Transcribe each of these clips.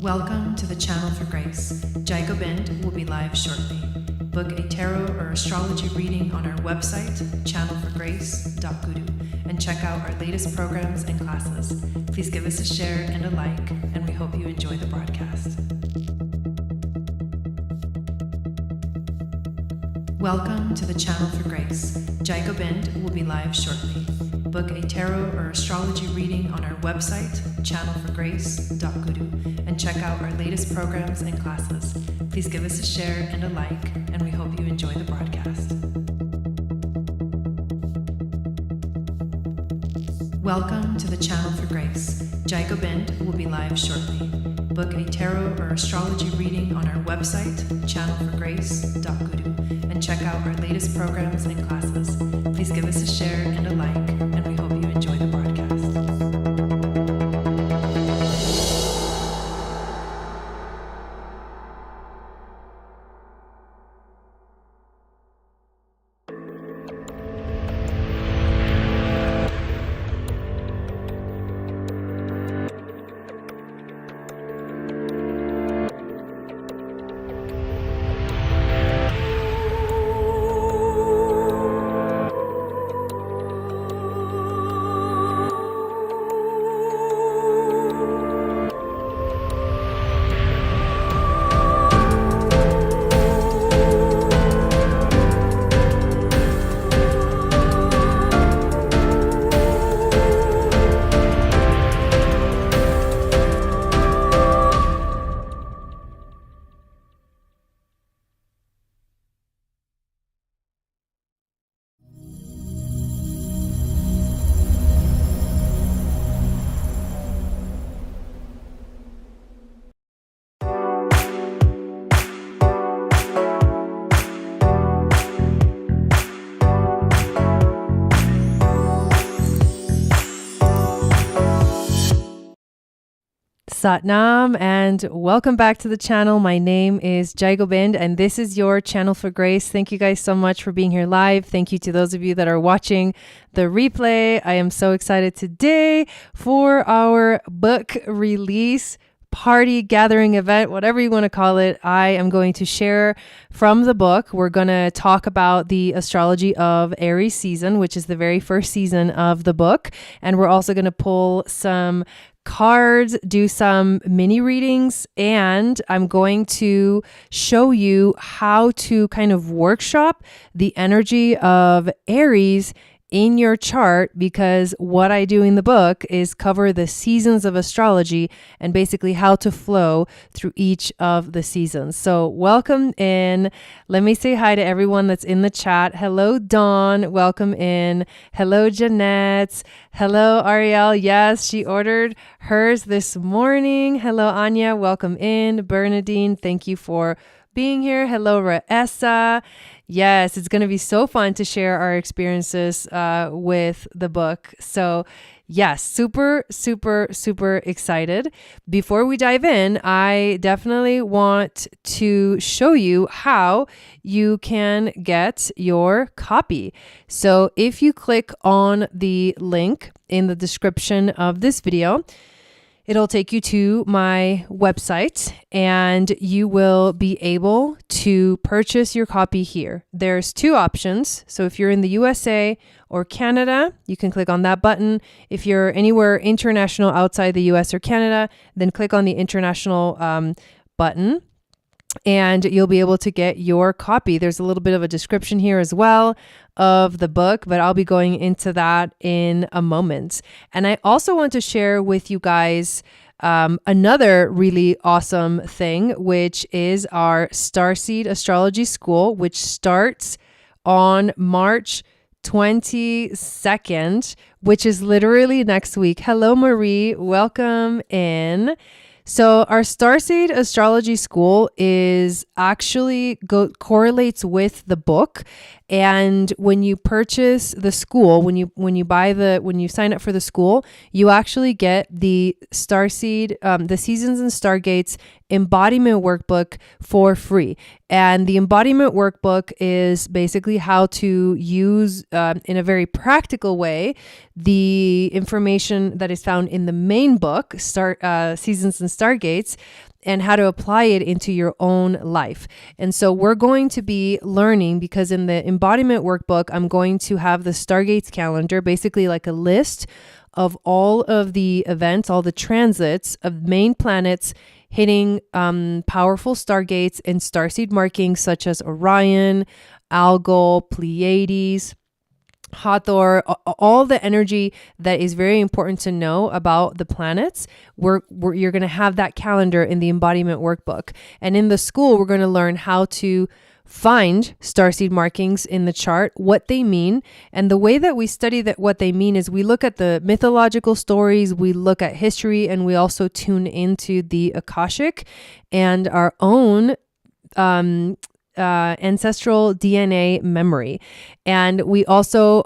Welcome to the Channel for Grace. Gobind will be live shortly. Book a tarot or astrology reading on our website, channelforgrace.guru, and check out our latest programs and classes. Please give us a share and a like, and we hope you enjoy the broadcast. Welcome to the Channel for Grace. Gobind will be live shortly. Book a tarot or astrology reading on our website, channelforgrace.guru, and check out our latest programs and classes. Please give us a share and a like, and we hope you enjoy the broadcast. Welcome to the Channel for Grace. Gobind will be live shortly. Book a tarot or astrology reading on our website, channelforgrace.guru, and check out our latest programs and classes. Please give us a share and a like, and we hope you enjoy the broadcast. Satnam, and welcome back to the channel. My name is Gobind, and this is your Channel for Grace. Thank you guys so much for being here live. Thank you to those of you that are watching the replay. I am so excited today for our book release party, gathering, event, whatever you want to call it. I am going to share from the book. We're going to talk about the astrology of Aries season, which is the very first season of the book. And we're also going to pull some cards, do some mini readings, and I'm going to show you how to kind of workshop the energy of Aries in your chart, because what I do in the book is cover the seasons of astrology and basically how to flow through each of the seasons. So welcome in. Let me say hi to everyone that's in the chat. Hello, Dawn. Welcome in. Hello, Jeanette. Hello, Ariel. Yes, she ordered hers this morning. Hello, Anya. Welcome in. Bernadine, thank you for being here. Hello, Raessa. Yes, it's going to be so fun to share our experiences with the book. So yes, super, super, super excited. Before we dive in, I definitely want to show you how you can get your copy. So if you click on the link in the description of this video, it'll take you to my website and you will be able to purchase your copy here. There's two options. So if you're in the USA or Canada, you can click on that button. If you're anywhere international outside the US or Canada, then click on the international button and you'll be able to get your copy. There's a little bit of a description here as well of the book, but I'll be going into that in a moment. And I also want to share with you guys another really awesome thing, which is our Starseed Astrology School, which starts on March 22nd, which is literally next week. Hello, Marie. Welcome in. So our Starseed Astrology School is actually correlates with the book, And when you purchase the school, when you sign up for the school, you actually get the Starseed, the Seasons and Stargates embodiment workbook for free. And the embodiment workbook is basically how to use, in a very practical way, the information that is found in the main book, Seasons and Stargates, and how to apply it into your own life. And so we're going to be learning, because in the embodiment workbook, I'm going to have the Stargates calendar, basically like a list of all of the events, all the transits of main planets hitting powerful stargates and starseed markings such as Orion, Algol, Pleiades, Hathor, all the energy that is very important to know about the planets. You're going to have that calendar in the embodiment workbook. And in the school, we're going to learn how to find starseed markings in the chart, what they mean. And the way that we study what they mean is we look at the mythological stories, we look at history, and we also tune into the Akashic and our own ancestral DNA memory. And we also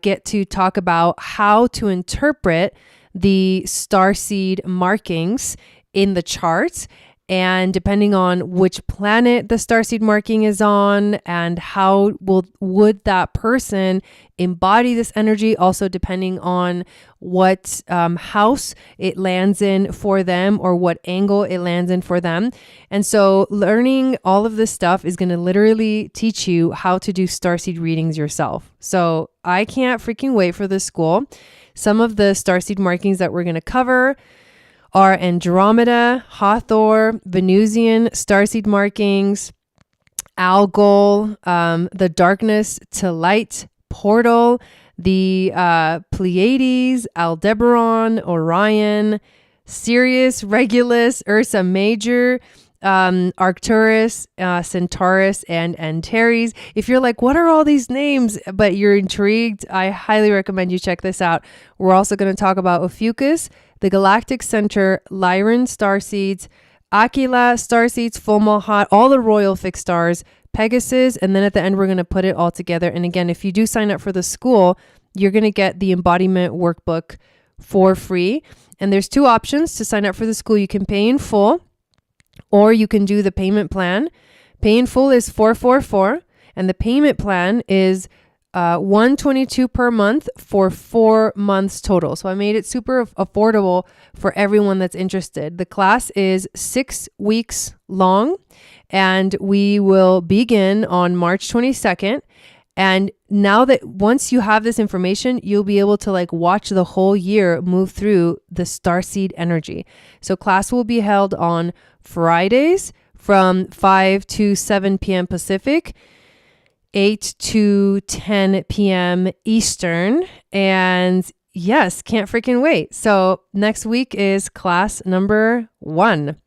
get to talk about how to interpret the starseed markings in the charts, and depending on which planet the starseed marking is on and how would that person embody this energy, also depending on what house it lands in for them or what angle it lands in for them. And so learning all of this stuff is going to literally teach you how to do starseed readings yourself. So I can't freaking wait for this school. Some of the starseed markings that we're going to cover are Andromeda, Hathor, Venusian starseed markings, Algol, the darkness to light portal, the Pleiades, Aldebaran, Orion, Sirius, Regulus, Ursa Major, Arcturus, Centaurus, and Antares. If you're like, what are all these names? But you're intrigued, I highly recommend you check this out. We're also going to talk about Ophiuchus, the Galactic Center, Lyran starseeds, Aquila starseeds, Fomalhaut, all the royal fixed stars, Pegasus, and then at the end we're going to put it all together. And again, if you do sign up for the school, you're going to get the embodiment workbook for free. And there's two options to sign up for the school. You can pay in full, or you can do the payment plan. Pay in full is $444, and the payment plan is $122 per month for 4 months total. So I made it super affordable for everyone that's interested. The class is 6 weeks long, and we will begin on March 22nd. And now that once you have this information, you'll be able to like watch the whole year move through the starseed energy. So class will be held on Fridays from 5 to 7 p.m. Pacific, 8 to 10 p.m. Eastern. And yes, can't freaking wait. So next week is class number 1.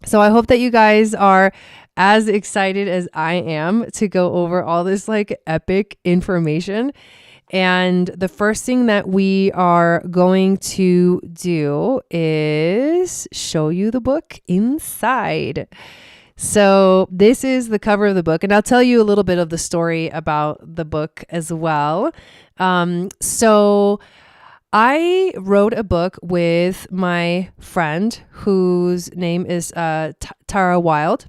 So I hope that you guys are as excited as I am to go over all this like epic information. And the first thing that we are going to do is show you the book inside. So this is the cover of the book, and I'll tell you a little bit of the story about the book as well. So I wrote a book with my friend whose name is Tara Wild,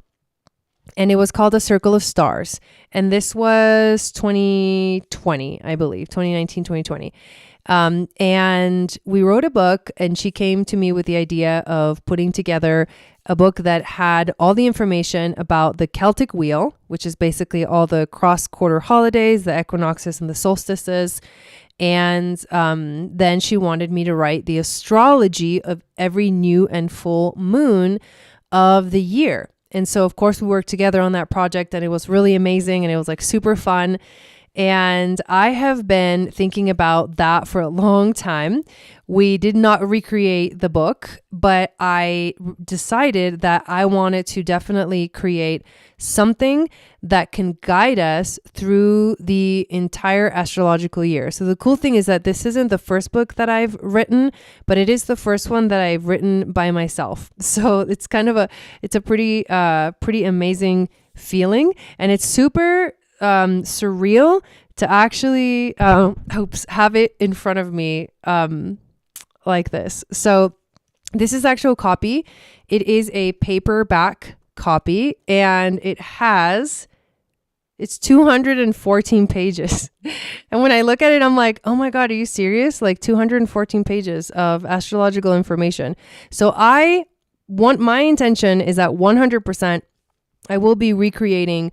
and it was called A Circle of Stars. And this was 2020, I believe, 2019, 2020. And we wrote a book, and she came to me with the idea of putting together a book that had all the information about the Celtic wheel, which is basically all the cross-quarter holidays, the equinoxes and the solstices. And then she wanted me to write the astrology of every new and full moon of the year. And so, of course, we worked together on that project, and it was really amazing, and it was like super fun. And I have been thinking about that for a long time. We did not recreate the book, but I decided that I wanted to definitely create something that can guide us through the entire astrological year. So the cool thing is that this isn't the first book that I've written, but it is the first one that I've written by myself. So it's kind of it's a pretty amazing feeling, and it's super surreal to actually have it in front of me like this. So this is actual copy. It is a paperback copy, and it's 214 pages. And when I look at it, I'm like, oh my God, are you serious? Like 214 pages of astrological information. So my intention is that 100% I will be recreating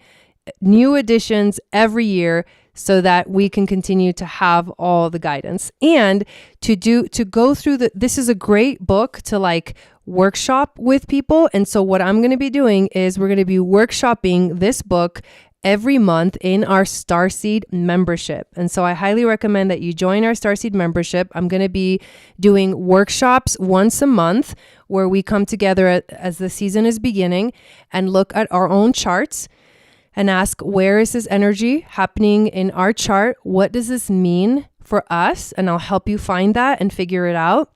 new editions every year so that we can continue to have all the guidance and to go through this is a great book to like workshop with people. And so what I'm going to be doing is we're going to be workshopping this book every month in our Starseed membership. And so I highly recommend that you join our Starseed membership. I'm going to be doing workshops once a month where we come together as the season is beginning and look at our own charts and ask, where is this energy happening in our chart? What does this mean for us? And I'll help you find that and figure it out.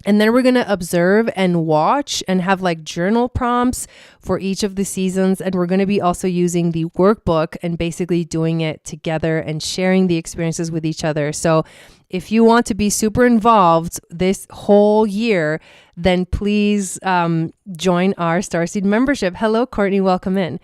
And then we're going to observe and watch and have like journal prompts for each of the seasons. And we're going to be also using the workbook and basically doing it together and sharing the experiences with each other. So if you want to be super involved this whole year, then please join our Starseed membership. Hello, Courtney. Welcome in.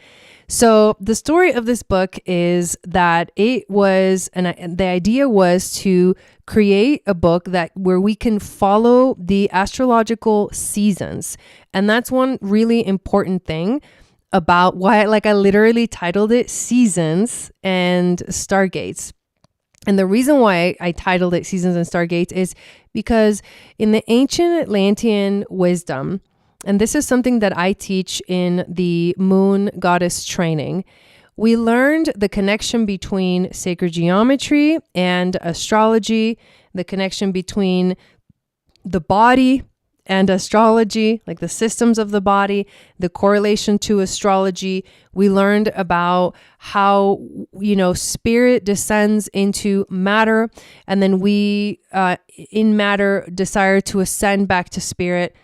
So the story of this book is that it was, and the idea was to create a book where we can follow the astrological seasons. And that's one really important thing about why, like I literally titled it Seasons and Stargates. And the reason why I titled it Seasons and Stargates is because in the ancient Atlantean wisdom, and this is something that I teach in the Moon Goddess training, we learned the connection between sacred geometry and astrology, the connection between the body and astrology, like the systems of the body, the correlation to astrology. We learned about how, spirit descends into matter, and then we, in matter, desire to ascend back to spirit.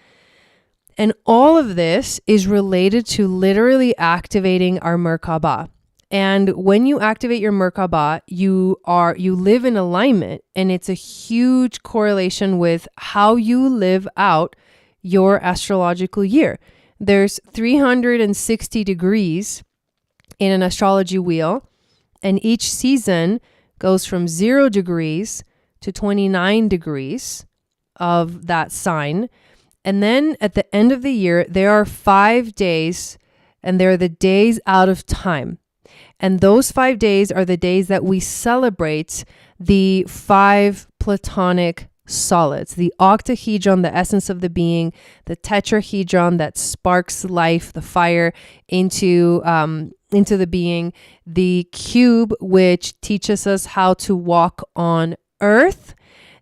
And all of this is related to literally activating our Merkaba. And when you activate your Merkaba, you live in alignment, and it's a huge correlation with how you live out your astrological year. There's 360 degrees in an astrology wheel, and each season goes from 0 degrees to 29 degrees of that sign. And then at the end of the year, there are 5 days, and they're the days out of time. And those 5 days are the days that we celebrate the 5 platonic solids, the octahedron, the essence of the being, the tetrahedron that sparks life, the fire into the being, the cube, which teaches us how to walk on earth,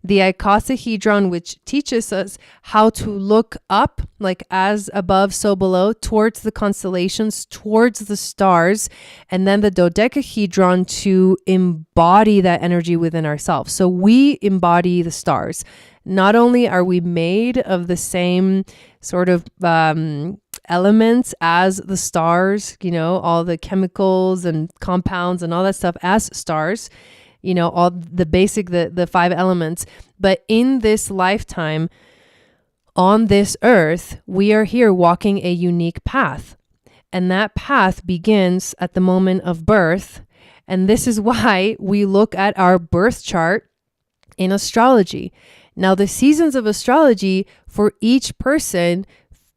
the icosahedron, which teaches us how to look up, like as above, so below, towards the constellations, towards the stars, and then the dodecahedron to embody that energy within ourselves. So we embody the stars. Not only are we made of the same sort of elements as the stars, all the chemicals and compounds and all that stuff as stars, all the basic, the 5 elements. But in this lifetime, on this earth, we are here walking a unique path. And that path begins at the moment of birth. And this is why we look at our birth chart in astrology. Now, the seasons of astrology for each person,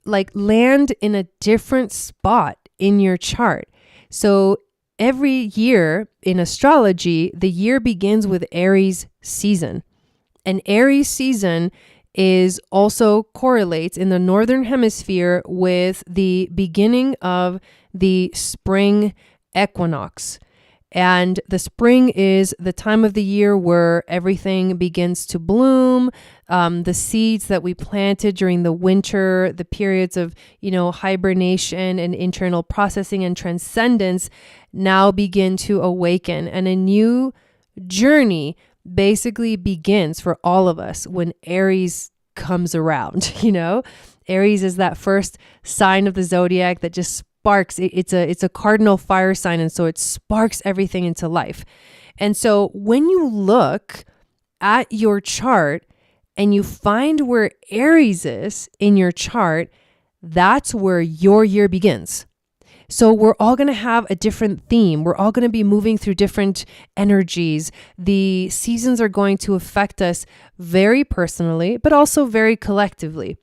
like land in a different spot in your chart. So every year in astrology, the year begins with Aries season. And Aries season is also correlates in the northern hemisphere with the beginning of the spring equinox. And the spring is the time of the year where everything begins to bloom. The seeds that we planted during the winter, the periods of, hibernation and internal processing and transcendence now begin to awaken. And a new journey basically begins for all of us when Aries comes around. Aries is that first sign of the zodiac that just sparks. It's a cardinal fire sign, and so it sparks everything into life. And so when you look at your chart and you find where Aries is in your chart, that's where your year begins. So we're all going to have a different theme. We're all going to be moving through different energies. The seasons are going to affect us very personally, but also very collectively.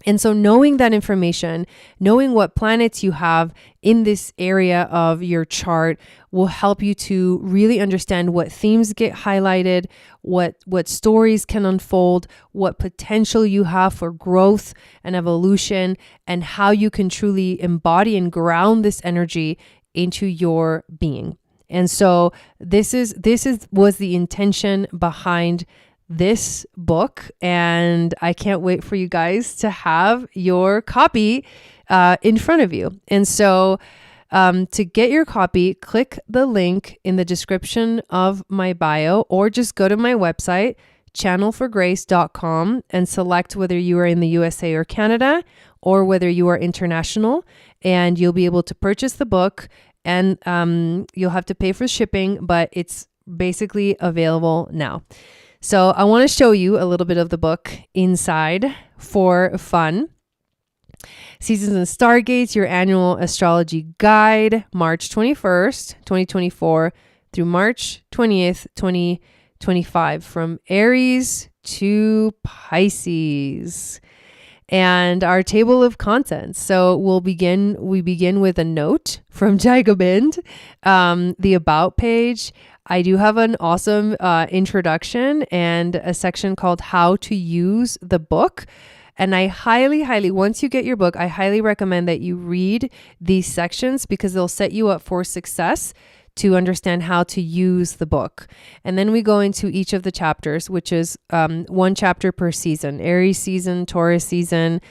And so knowing that information, knowing what planets you have in this area of your chart will help you to really understand what themes get highlighted, what stories can unfold, what potential you have for growth and evolution, and how you can truly embody and ground this energy into your being. And so this was the intention behind this book, and I can't wait for you guys to have your copy in front of you. And so to get your copy, click the link in the description of my bio, or just go to my website, channelforgrace.com, and select whether you are in the USA or Canada, or whether you are international, and you'll be able to purchase the book, and you'll have to pay for shipping, but it's basically available now. So I want to show you a little bit of the book inside for fun. Seasons and Stargates, your annual astrology guide, March 21st, 2024 through March 20th, 2025, from Aries to Pisces. And our table of contents. So we begin with a note from Jai Gobind, the about page. I do have an awesome introduction and a section called How to Use the Book. And I highly, once you get your book, I highly recommend that you read these sections because they'll set you up for success to understand how to use the book. And then we go into each of the chapters, which is one chapter per season: Aries season, Taurus season,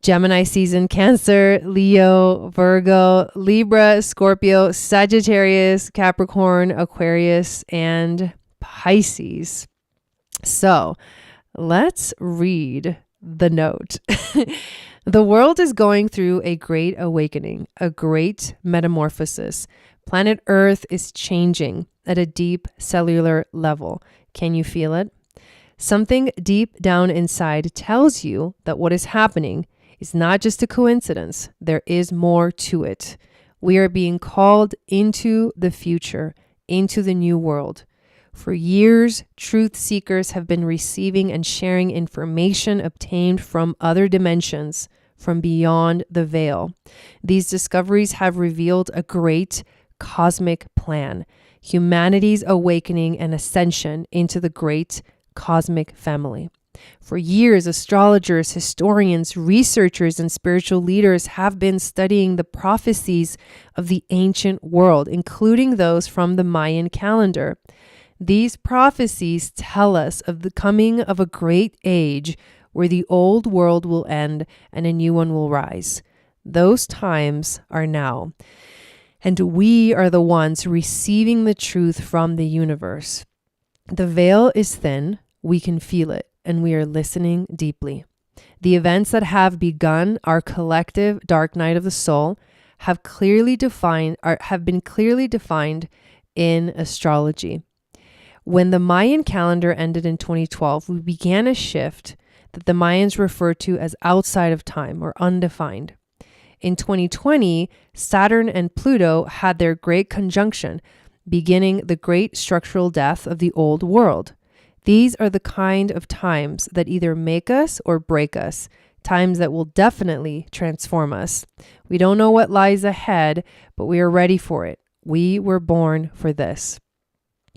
Gemini season, Cancer, Leo, Virgo, Libra, Scorpio, Sagittarius, Capricorn, Aquarius, and Pisces. So let's read the note. The world is going through a great awakening, a great metamorphosis. Planet Earth is changing at a deep cellular level. Can you feel it? Something deep down inside tells you that what is happening is not just a coincidence. There is more to it. We are being called into the future, into the new world. For years, truth seekers have been receiving and sharing information obtained from other dimensions, from beyond the veil. These discoveries have revealed a great cosmic plan, humanity's awakening and ascension into the great cosmic family. For years, astrologers, historians, researchers, and spiritual leaders have been studying the prophecies of the ancient world, including those from the Mayan calendar. These prophecies tell us of the coming of a great age where the old world will end and a new one will rise. Those times are now. And we are the ones receiving the truth from the universe. The veil is thin, we can feel it, and we are listening deeply. The events that have begun our collective dark night of the soul have been clearly defined in astrology. When the Mayan calendar ended in 2012, we began a shift that the Mayans referred to as outside of time or undefined. In 2020, Saturn and Pluto had their great conjunction, beginning the great structural death of the old world. These are the kind of times that either make us or break us, times that will definitely transform us. We don't know what lies ahead, but we are ready for it. We were born for this.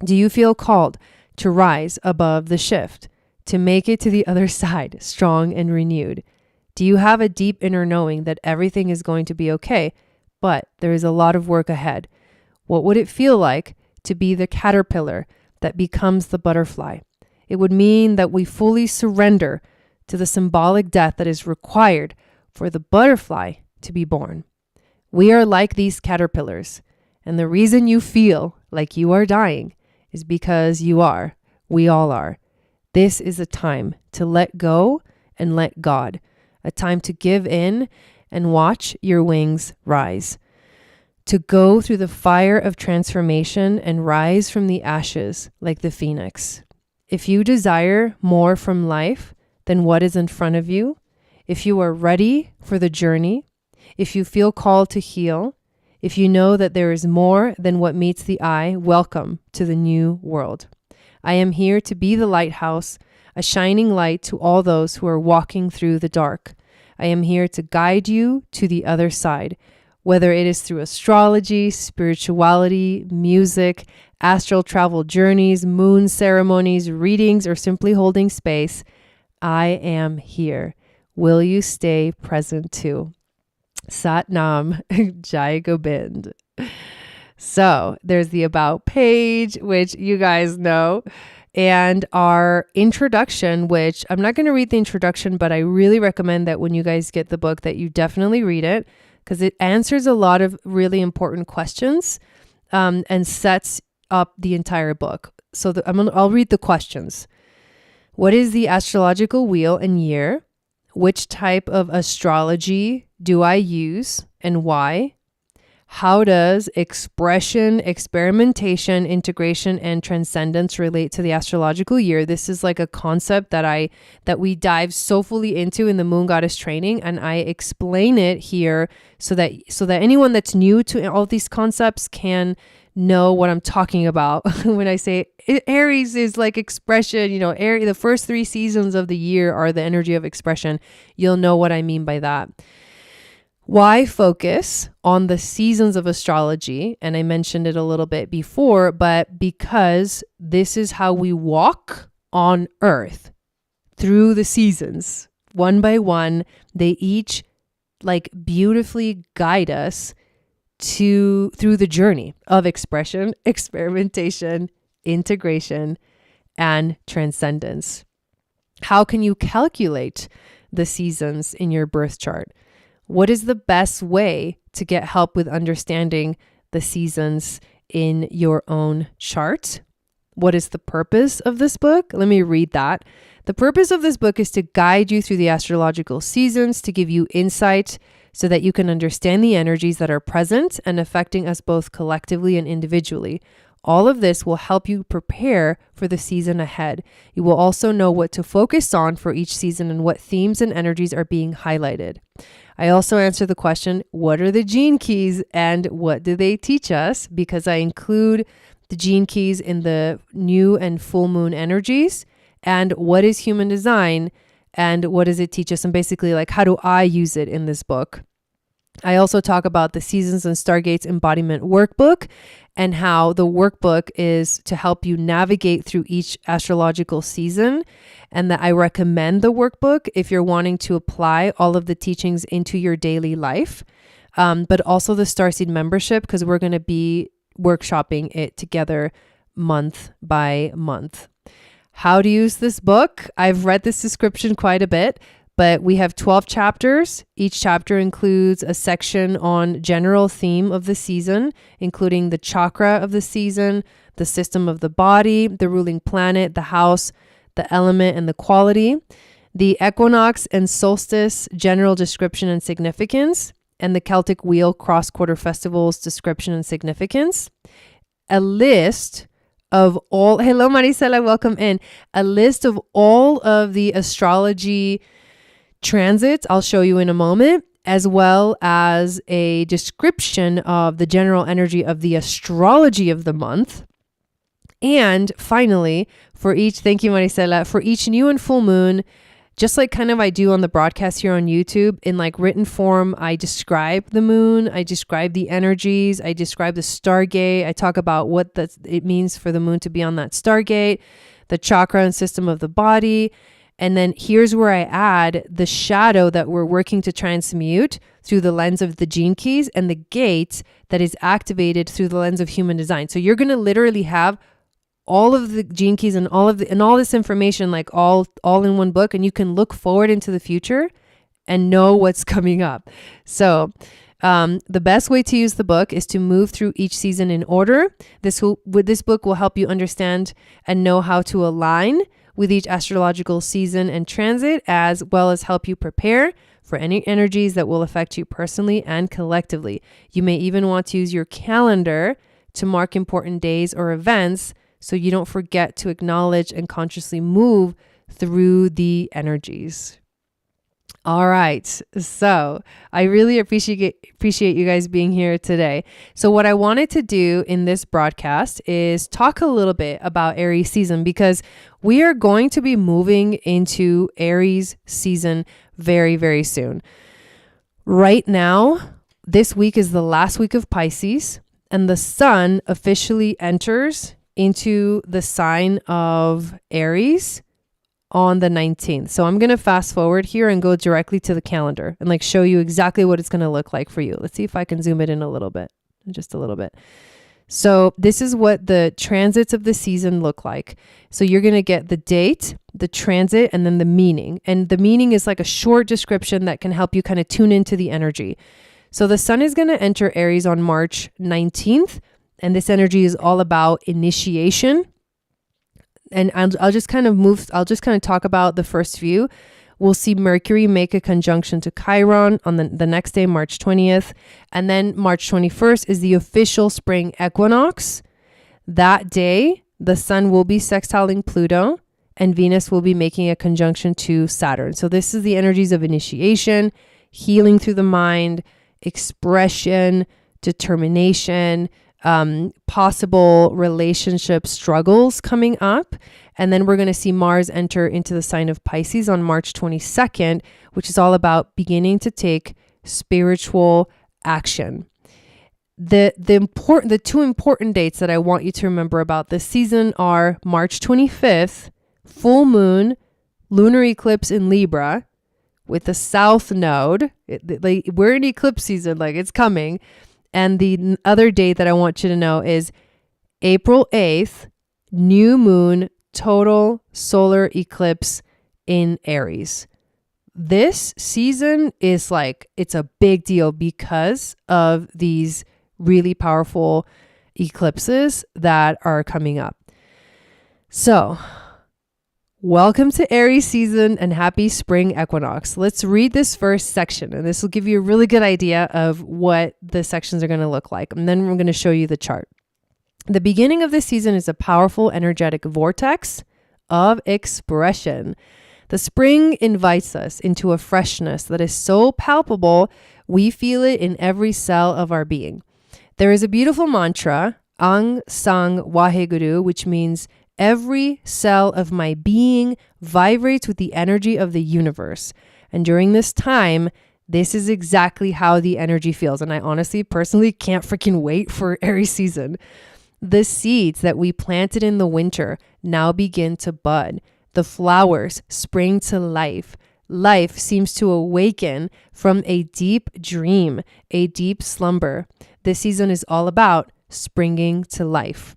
Do you feel called to rise above the shift, to make it to the other side strong and renewed? Do you have a deep inner knowing that everything is going to be okay, but there is a lot of work ahead? What would it feel like to be the caterpillar that becomes the butterfly? It would mean that we fully surrender to the symbolic death that is required for the butterfly to be born. We are like these caterpillars, and the reason you feel like you are dying is because you are. We all are. This is a time to let go and let God, a time to give in and watch your wings rise. To go through the fire of transformation and rise from the ashes like the phoenix. If you desire more from life than what is in front of you, if you are ready for the journey, if you feel called to heal, if you know that there is more than what meets the eye, welcome to the new world. I am here to be the lighthouse, a shining light to all those who are walking through the dark. I am here to guide you to the other side, whether it is through astrology, spirituality, music, astral travel journeys, moon ceremonies, readings, or simply holding space. I am here. Will you stay present too? Sat Nam, Jai Gobind. So there's the About page, which you guys know, and our introduction, which I'm not going to read the introduction, but I really recommend that when you guys get the book that you definitely read it, because it answers a lot of really important questions and sets up the entire book. So I'll read the questions. What is the astrological wheel and year? Which type of astrology do I use and why? How does expression, experimentation, integration, and transcendence relate to the astrological year? This is like a concept that we dive so fully into in the Moon Goddess training, and I explain it here so that anyone that's new to all these concepts can know what I'm talking about when I say Aries is like expression. Aries, the first 3 seasons of the year are the energy of expression. You'll know what I mean by that. Why focus on the seasons of astrology? And I mentioned it a little bit before, but because this is how we walk on Earth through the seasons, one by one, they each like beautifully guide us through the journey of expression, experimentation, integration, and transcendence. How can you calculate the seasons in your birth chart? What is the best way to get help with understanding the seasons in your own chart? What is the purpose of this book? Let me read that. The purpose of this book is to guide you through the astrological seasons, to give you insight so that you can understand the energies that are present and affecting us both collectively and individually. All of this will help you prepare for the season ahead. You will also know what to focus on for each season and what themes and energies are being highlighted. I also answer the question, what are the gene keys and what do they teach us? Because I include the gene keys in the new and full moon energies, and what is human design and what does it teach us, and basically like how do I use it in this book. I also talk about the Seasons and Stargates embodiment workbook and how the workbook is to help you navigate through each astrological season, and that I recommend the workbook if you're wanting to apply all of the teachings into your daily life, but also the Starseed membership, because we're going to be workshopping it together month by month. How to use this book? I've read this description quite a bit, but we have 12 chapters. Each chapter includes a section on general theme of the season, including the chakra of the season, the system of the body, the ruling planet, the house, the element, and the quality, the equinox and solstice general description and significance, and the Celtic wheel cross-quarter festivals description and significance. A list of all, hello Maricela, welcome in. A list of all of the astrology transits I'll show you in a moment, as well as a description of the general energy of the astrology of the month. And finally, thank you Maricela, for each new and full moon, just like kind of I do on the broadcast here on YouTube, in like written form, I describe the moon, I describe the energies, I describe the stargate, I talk about what it means for the moon to be on that stargate, the chakra and system of the body. And then here's where I add the shadow that we're working to transmute through the lens of the gene keys, and the gate that is activated through the lens of human design. So you're going to literally have all of the gene keys and all this information like all in one book, and you can look forward into the future and know what's coming up. So the best way to use the book is to move through each season in order. This book will help you understand and know how to align with each astrological season and transit, as well as help you prepare for any energies that will affect you personally and collectively. You may even want to use your calendar to mark important days or events so you don't forget to acknowledge and consciously move through the energies. All right. So I really appreciate you guys being here today. So what I wanted to do in this broadcast is talk a little bit about Aries season, because we are going to be moving into Aries season very, very soon. Right now, this week is the last week of Pisces, and the sun officially enters into the sign of Aries on the 19th. So I'm going to fast forward here and go directly to the calendar and like show you exactly what it's going to look like for you. Let's see if I can zoom it in a little bit, just a little bit. So this is what the transits of the season look like. So you're going to get the date, the transit, and then the meaning. And the meaning is like a short description that can help you kind of tune into the energy. So the sun is going to enter Aries on March 19th. And this energy is all about initiation. And I'll just kind of talk about the first few. We'll see Mercury make a conjunction to Chiron on the next day, March 20th. And then March 21st is the official spring equinox. That day, the sun will be sextiling Pluto and Venus will be making a conjunction to Saturn. So this is the energies of initiation, healing through the mind, expression, determination, possible relationship struggles coming up. And then we're going to see Mars enter into the sign of Pisces on March 22nd, which is all about beginning to take spiritual action. The two important dates that I want you to remember about this season are March 25th, full moon, lunar eclipse in Libra with the south node. We're in eclipse season, like it's coming. And the other date that I want you to know is April 8th, new moon, total solar eclipse in Aries. This season is like, it's a big deal because of these really powerful eclipses that are coming up. So, welcome to Aries season and happy spring equinox. Let's read this first section, and this will give you a really good idea of what the sections are going to look like. And then we're going to show you the chart. The beginning of this season is a powerful energetic vortex of expression. The spring invites us into a freshness that is so palpable, we feel it in every cell of our being. There is a beautiful mantra, Ang Sang Waheguru, which means every cell of my being vibrates with the energy of the universe. And during this time, this is exactly how the energy feels. And I honestly, personally can't freaking wait for Aries season. The seeds that we planted in the winter now begin to bud. The flowers spring to life. Life seems to awaken from a deep dream, a deep slumber. This season is all about springing to life.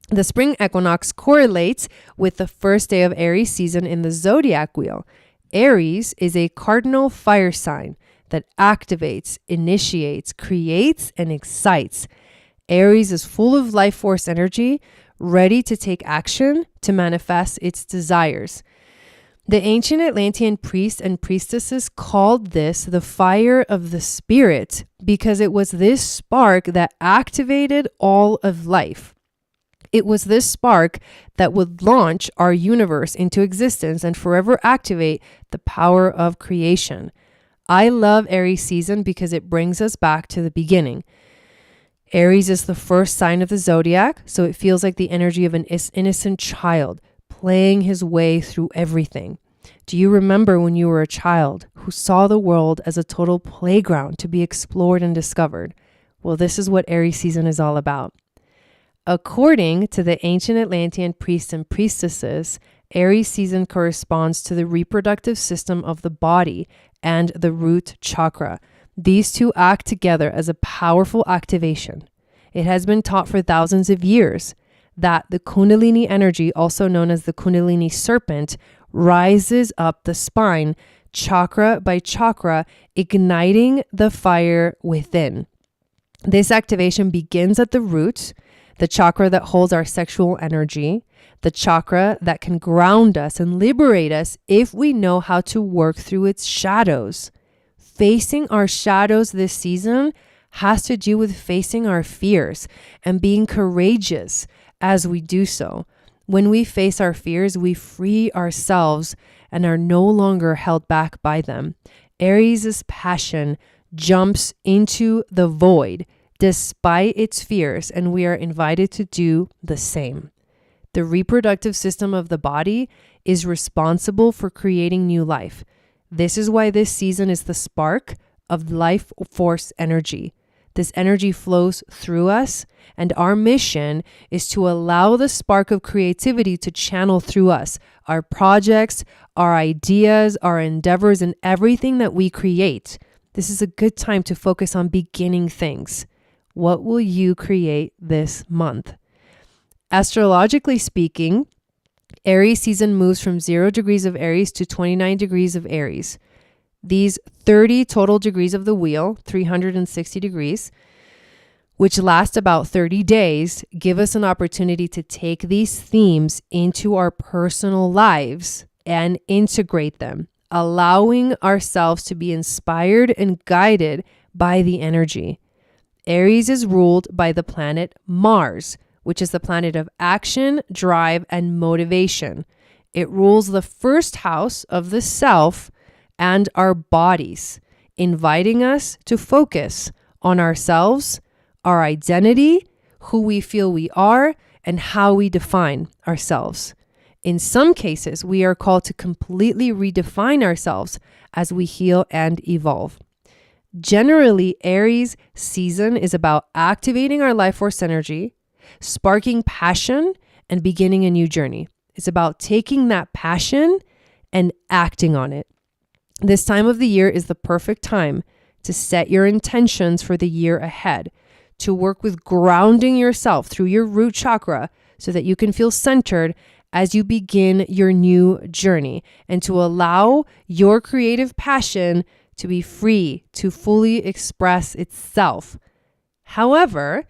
The spring equinox correlates with the first day of Aries season in the zodiac wheel. Aries is a cardinal fire sign that activates, initiates, creates, and excites. Aries is full of life force energy, ready to take action to manifest its desires. The ancient Atlantean priests and priestesses called this the fire of the spirit because it was this spark that activated all of life. It was this spark that would launch our universe into existence and forever activate the power of creation. I love Aries season because it brings us back to the beginning. Aries is the first sign of the zodiac, so it feels like the energy of an innocent child playing his way through everything. Do you remember when you were a child who saw the world as a total playground to be explored and discovered? Well, this is what Aries season is all about. According to the ancient Atlantean priests and priestesses, Aries season corresponds to the reproductive system of the body and the root chakra. These two act together as a powerful activation. It has been taught for thousands of years that the Kundalini energy, also known as the Kundalini serpent, rises up the spine, chakra by chakra, igniting the fire within. This activation begins at the root. the chakra that holds our sexual energy, the chakra that can ground us and liberate us if we know how to work through its shadows. Facing our shadows this season has to do with facing our fears and being courageous as we do so. When we face our fears, we free ourselves and are no longer held back by them. Aries' passion jumps into the void despite its fears, and we are invited to do the same. The reproductive system of the body is responsible for creating new life. This is why this season is the spark of life force energy. This energy flows through us, and our mission is to allow the spark of creativity to channel through us, our projects, our ideas, our endeavors, and everything that we create. This is a good time to focus on beginning things. What will you create this month? Astrologically speaking, Aries season moves from 0 degrees of Aries to 29 degrees of Aries. These 30 total degrees of the wheel, 360 degrees, which last about 30 days, give us an opportunity to take these themes into our personal lives and integrate them, allowing ourselves to be inspired and guided by the energy. Aries is ruled by the planet Mars, which is the planet of action, drive, and motivation. It rules the first house of the self and our bodies, inviting us to focus on ourselves, our identity, who we feel we are, and how we define ourselves. In some cases, we are called to completely redefine ourselves as we heal and evolve. Generally, Aries season is about activating our life force energy, sparking passion, and beginning a new journey. It's about taking that passion and acting on it. This time of the year is the perfect time to set your intentions for the year ahead, to work with grounding yourself through your root chakra so that you can feel centered as you begin your new journey, and to allow your creative passion to be free to fully express itself. However,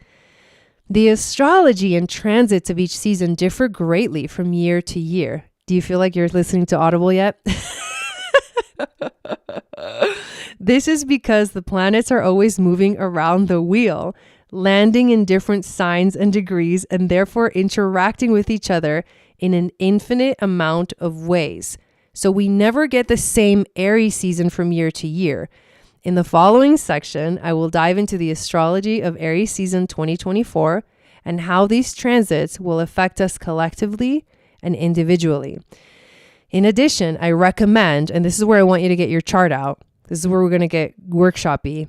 the astrology and transits of each season differ greatly from year to year. Do you feel like you're listening to Audible yet? This is because the planets are always moving around the wheel, landing in different signs and degrees, and therefore interacting with each other in an infinite amount of ways. So we never get the same Aries season from year to year. In the following section, I will dive into the astrology of Aries season 2024 and how these transits will affect us collectively and individually. In addition, I recommend, and this is where I want you to get your chart out. This is where we're going to get workshop-y.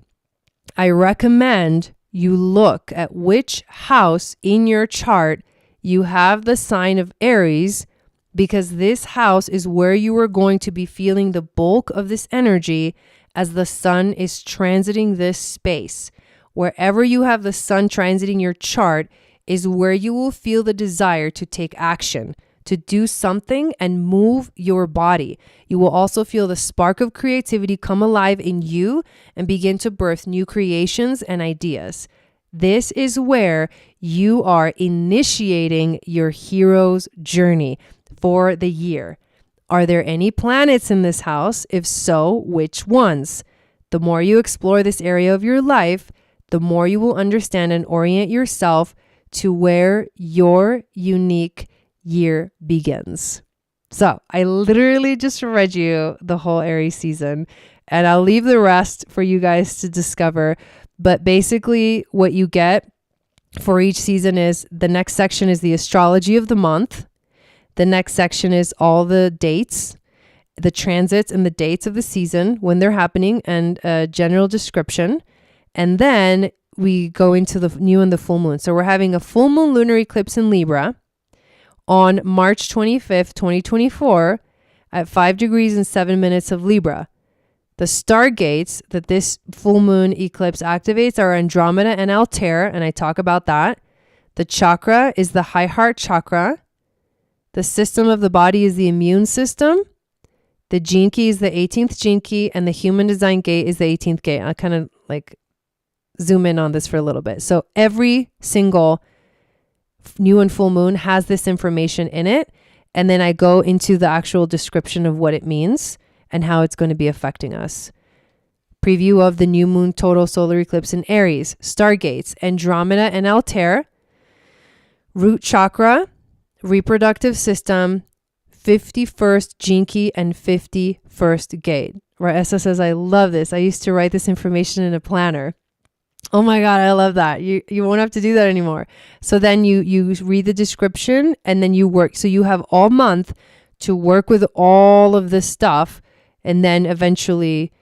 I recommend you look at which house in your chart you have the sign of Aries, because this house is where you are going to be feeling the bulk of this energy as the sun is transiting this space. Wherever you have the sun transiting your chart is where you will feel the desire to take action, to do something and move your body. You will also feel the spark of creativity come alive in you and begin to birth new creations and ideas. This is where you are initiating your hero's journey for the year. Are there any planets in this house? If so, which ones? The more you explore this area of your life, the more you will understand and orient yourself to where your unique year begins. So I literally just read you the whole Aries season, and I'll leave the rest for you guys to discover. But basically what you get for each season is the next section is the astrology of the month. The next section is all the dates, the transits and the dates of the season, when they're happening, and a general description. And then we go into the new and the full moon. So we're having a full moon lunar eclipse in Libra on March 25th, 2024 at 5 degrees and 7 minutes of Libra. The stargates that this full moon eclipse activates are Andromeda and Altair, and I talk about that. The chakra is the high heart chakra. The system of the body is the immune system. The gene key is the 18th gene key, and the human design gate is the 18th gate. I'll kind of like zoom in on this for a little bit. So every single new and full moon has this information in it. And then I go into the actual description of what it means and how it's going to be affecting us. Preview of the new moon total solar eclipse in Aries, Stargates, Andromeda and Altair, root chakra, reproductive system, 51st gene key, and 51st gate. Raessa says, I love this. I used to write this information in a planner. Oh my God, I love that. You won't have to do that anymore. So then you read the description and then you work. So you have all month to work with all of this stuff. And then eventually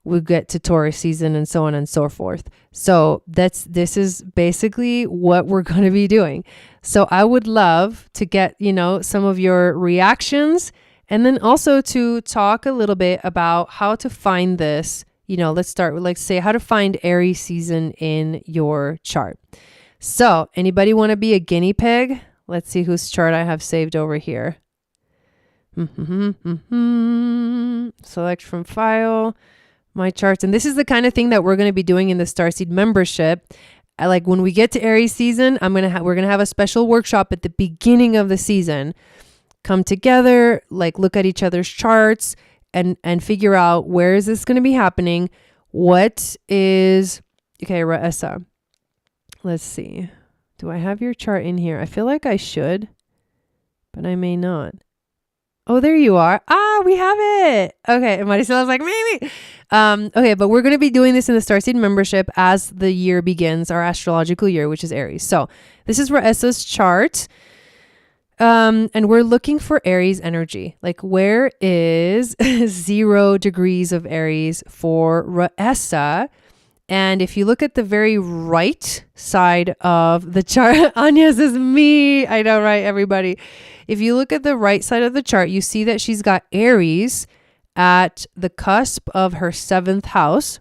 we'll get to Taurus season and so on and so forth. So this is basically what we're going to be doing. So I would love to get, some of your reactions, and then also to talk a little bit about how to find this. Let's start with, say, how to find Aries season in your chart. So anybody want to be a guinea pig? Let's see whose chart I have saved over here. Select from file, my charts. And this is the kind of thing that we're going to be doing in the Starseed membership. Like when we get to Aries season, we're going to have a special workshop at the beginning of the season. Come together, look at each other's charts, and figure out where is this going to be happening. What is, okay, Raessa, let's see. Do I have your chart in here? I feel like I should, but I may not. Oh, there you are. We have it. Okay. And Maricela's like, maybe. Okay. But we're going to be doing this in the Starseed membership as the year begins, our astrological year, which is Aries. So this is Raessa's chart. And we're looking for Aries energy. Where is 0 degrees of Aries for Raessa? And if you look at the very right side of the chart, Anya says, me. I know, right, everybody? If you look at the right side of the chart, you see that she's got Aries at the cusp of her 7th house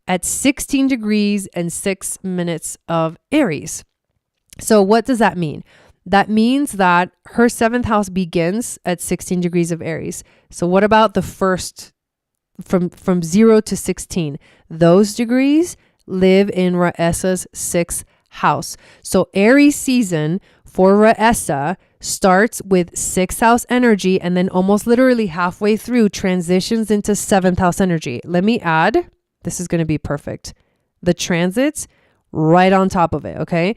at 16 degrees and 6 minutes of Aries. So what does that mean? That means that her 7th house begins at 16 degrees of Aries. So what about the first from 0 to 16? Those degrees live in Raessa's 6th house. So Aries season for Raessa starts with 6th house energy and then almost literally halfway through transitions into 7th house energy. Let me add, this is going to be perfect, the transits right on top of it, okay?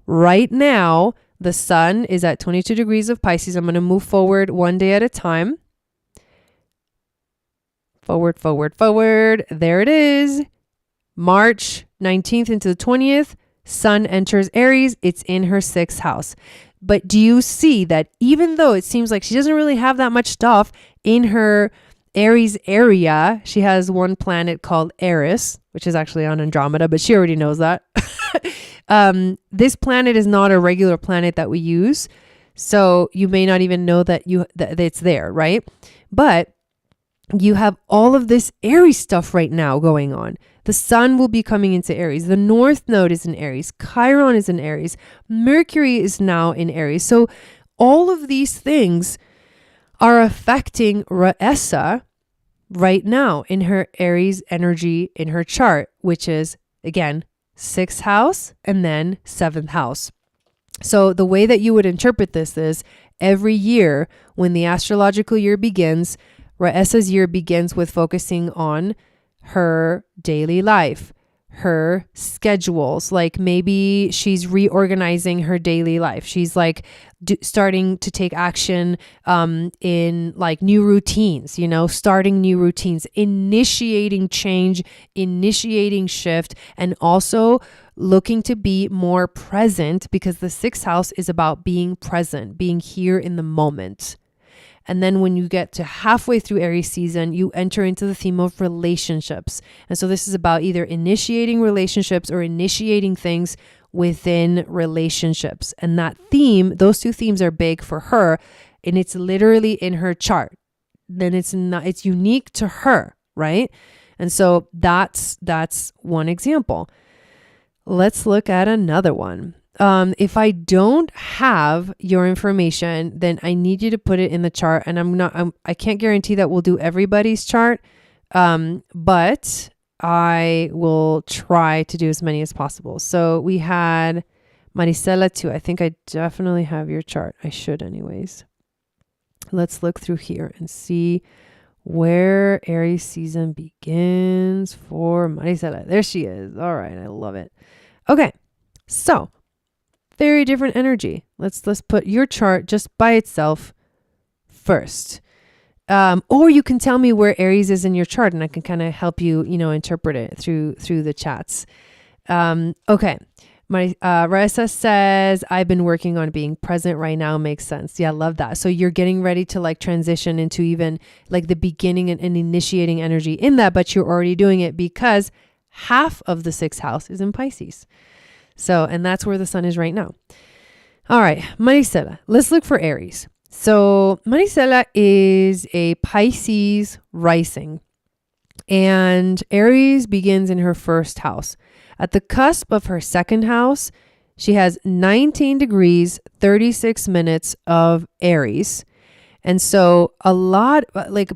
Right now, the sun is at 22 degrees of Pisces. I'm going to move forward one day at a time. Forward, forward, forward. There it is. March 19th into the 20th. Sun enters Aries. It's in her 6th house. But do you see that even though it seems like she doesn't really have that much stuff in her Aries area, she has one planet called Eris, which is actually on Andromeda, but she already knows that. This planet is not a regular planet that we use. So you may not even know that it's there, right? But you have all of this Aries stuff right now going on. The sun will be coming into Aries. The North Node is in Aries. Chiron is in Aries. Mercury is now in Aries. So all of these things are affecting Raessa right now in her Aries energy in her chart, which is, again, 6th house and then 7th house. So the way that you would interpret this is every year when the astrological year begins, Raessa's year begins with focusing on her daily life, her schedules. Like maybe she's reorganizing her daily life. She's starting to take action in new routines, starting new routines, initiating change, initiating shift, and also looking to be more present, because the 6th house is about being present, being here in the moment. And then when you get to halfway through Aries season, you enter into the theme of relationships. And so this is about either initiating relationships or initiating things within relationships. And that theme, those two themes are big for her, and it's literally in her chart. Then it's unique to her, right? And so that's one example. Let's look at another one. If I don't have your information, then I need you to put it in the chart. And I can't guarantee that we'll do everybody's chart. But I will try to do as many as possible. So we had Maricela too. I think I definitely have your chart. I should anyways. Let's look through here and see where Aries season begins for Maricela. There she is. All right. I love it. Okay. So very different energy. Let's put your chart just by itself first. Or you can tell me where Aries is in your chart and I can kind of help you, interpret it through the chats. Okay. Marissa says, I've been working on being present right now. Makes sense. Yeah, I love that. So you're getting ready to like transition into even like the beginning and initiating energy in that, but you're already doing it because half of the 6th house is in Pisces. So, and that's where the sun is right now. All right, Maricela, let's look for Aries. So Maricela is a Pisces rising and Aries begins in her 1st house. At the cusp of her 2nd house, she has 19 degrees, 36 minutes of Aries. And so a lot, like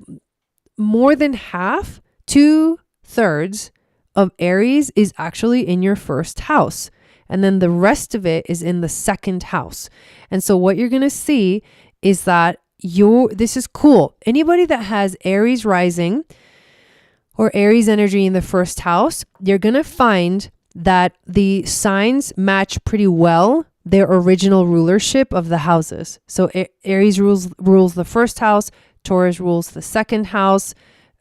more than half, 2/3 of Aries is actually in your 1st house. And then the rest of it is in the 2nd house. And so what you're going to see is that this is cool. Anybody that has Aries rising or Aries energy in the 1st house, you're going to find that the signs match pretty well their original rulership of the houses. So Aries rules the 1st house, Taurus rules the 2nd house,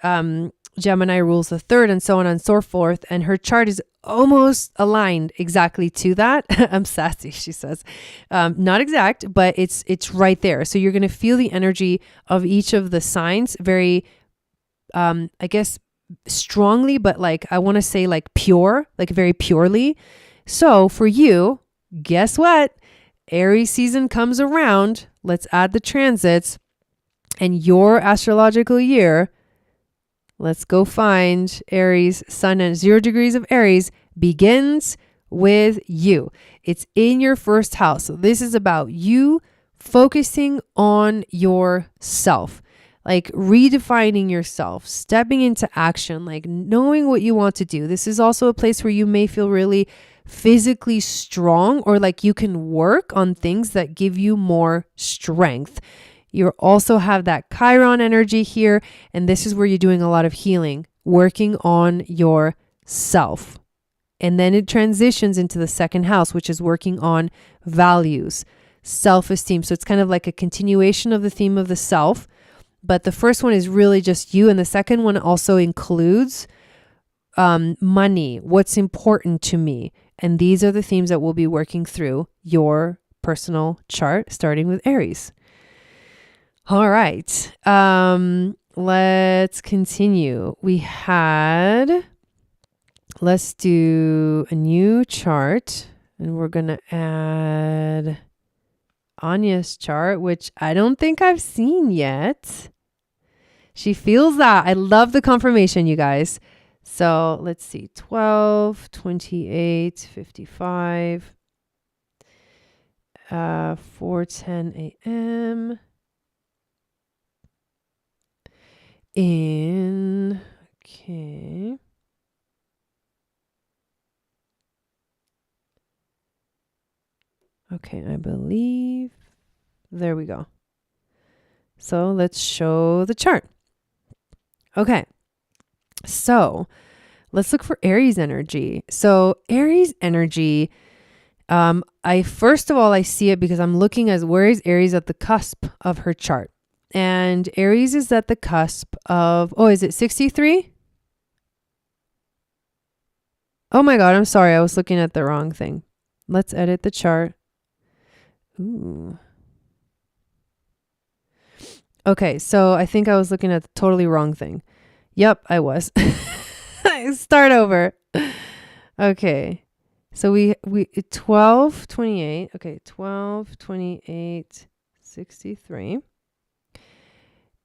Gemini rules the 3rd, and so on and so forth. And her chart is almost aligned exactly to that. I'm sassy, she says. Not exact, but it's right there. So you're going to feel the energy of each of the signs very, I guess, strongly, but like I want to say like pure, like very purely. So for you, guess what? Aries season comes around. Let's add the transits and your astrological year. Let's go find Aries sun and 0 degrees of Aries begins with you. It's in your 1st house. So this is about you focusing on yourself. Like redefining yourself, stepping into action, like knowing what you want to do. This is also a place where you may feel really physically strong or like you can work on things that give you more strength. You also have that Chiron energy here. And this is where you're doing a lot of healing, working on yourself. And then it transitions into the 2nd house, which is working on values, self-esteem. So it's kind of like a continuation of the theme of the self. But the first one is really just you. And the second one also includes money, what's important to me. And these are the themes that we'll be working through your personal chart, starting with Aries. All right. Let's continue. Let's do a new chart. And we're going to add Anya's chart, which I don't think I've seen yet. She feels that. I love the confirmation, you guys. So let's see, 12, 28, 55, 4:10 a.m. Okay. Okay, I believe, there we go. So let's show the chart. Okay, so let's look for Aries energy. So Aries energy, first of all, I see it because I'm looking at where is Aries at the cusp of her chart. And Aries is at the cusp of, is it 63? Oh my God, I'm sorry. I was looking at the wrong thing. Let's edit the chart. Ooh. Okay, so I think I was looking at the totally wrong thing. Yep, I was. Start over. Okay. So we 12, 28. Okay, 12, 28, 63.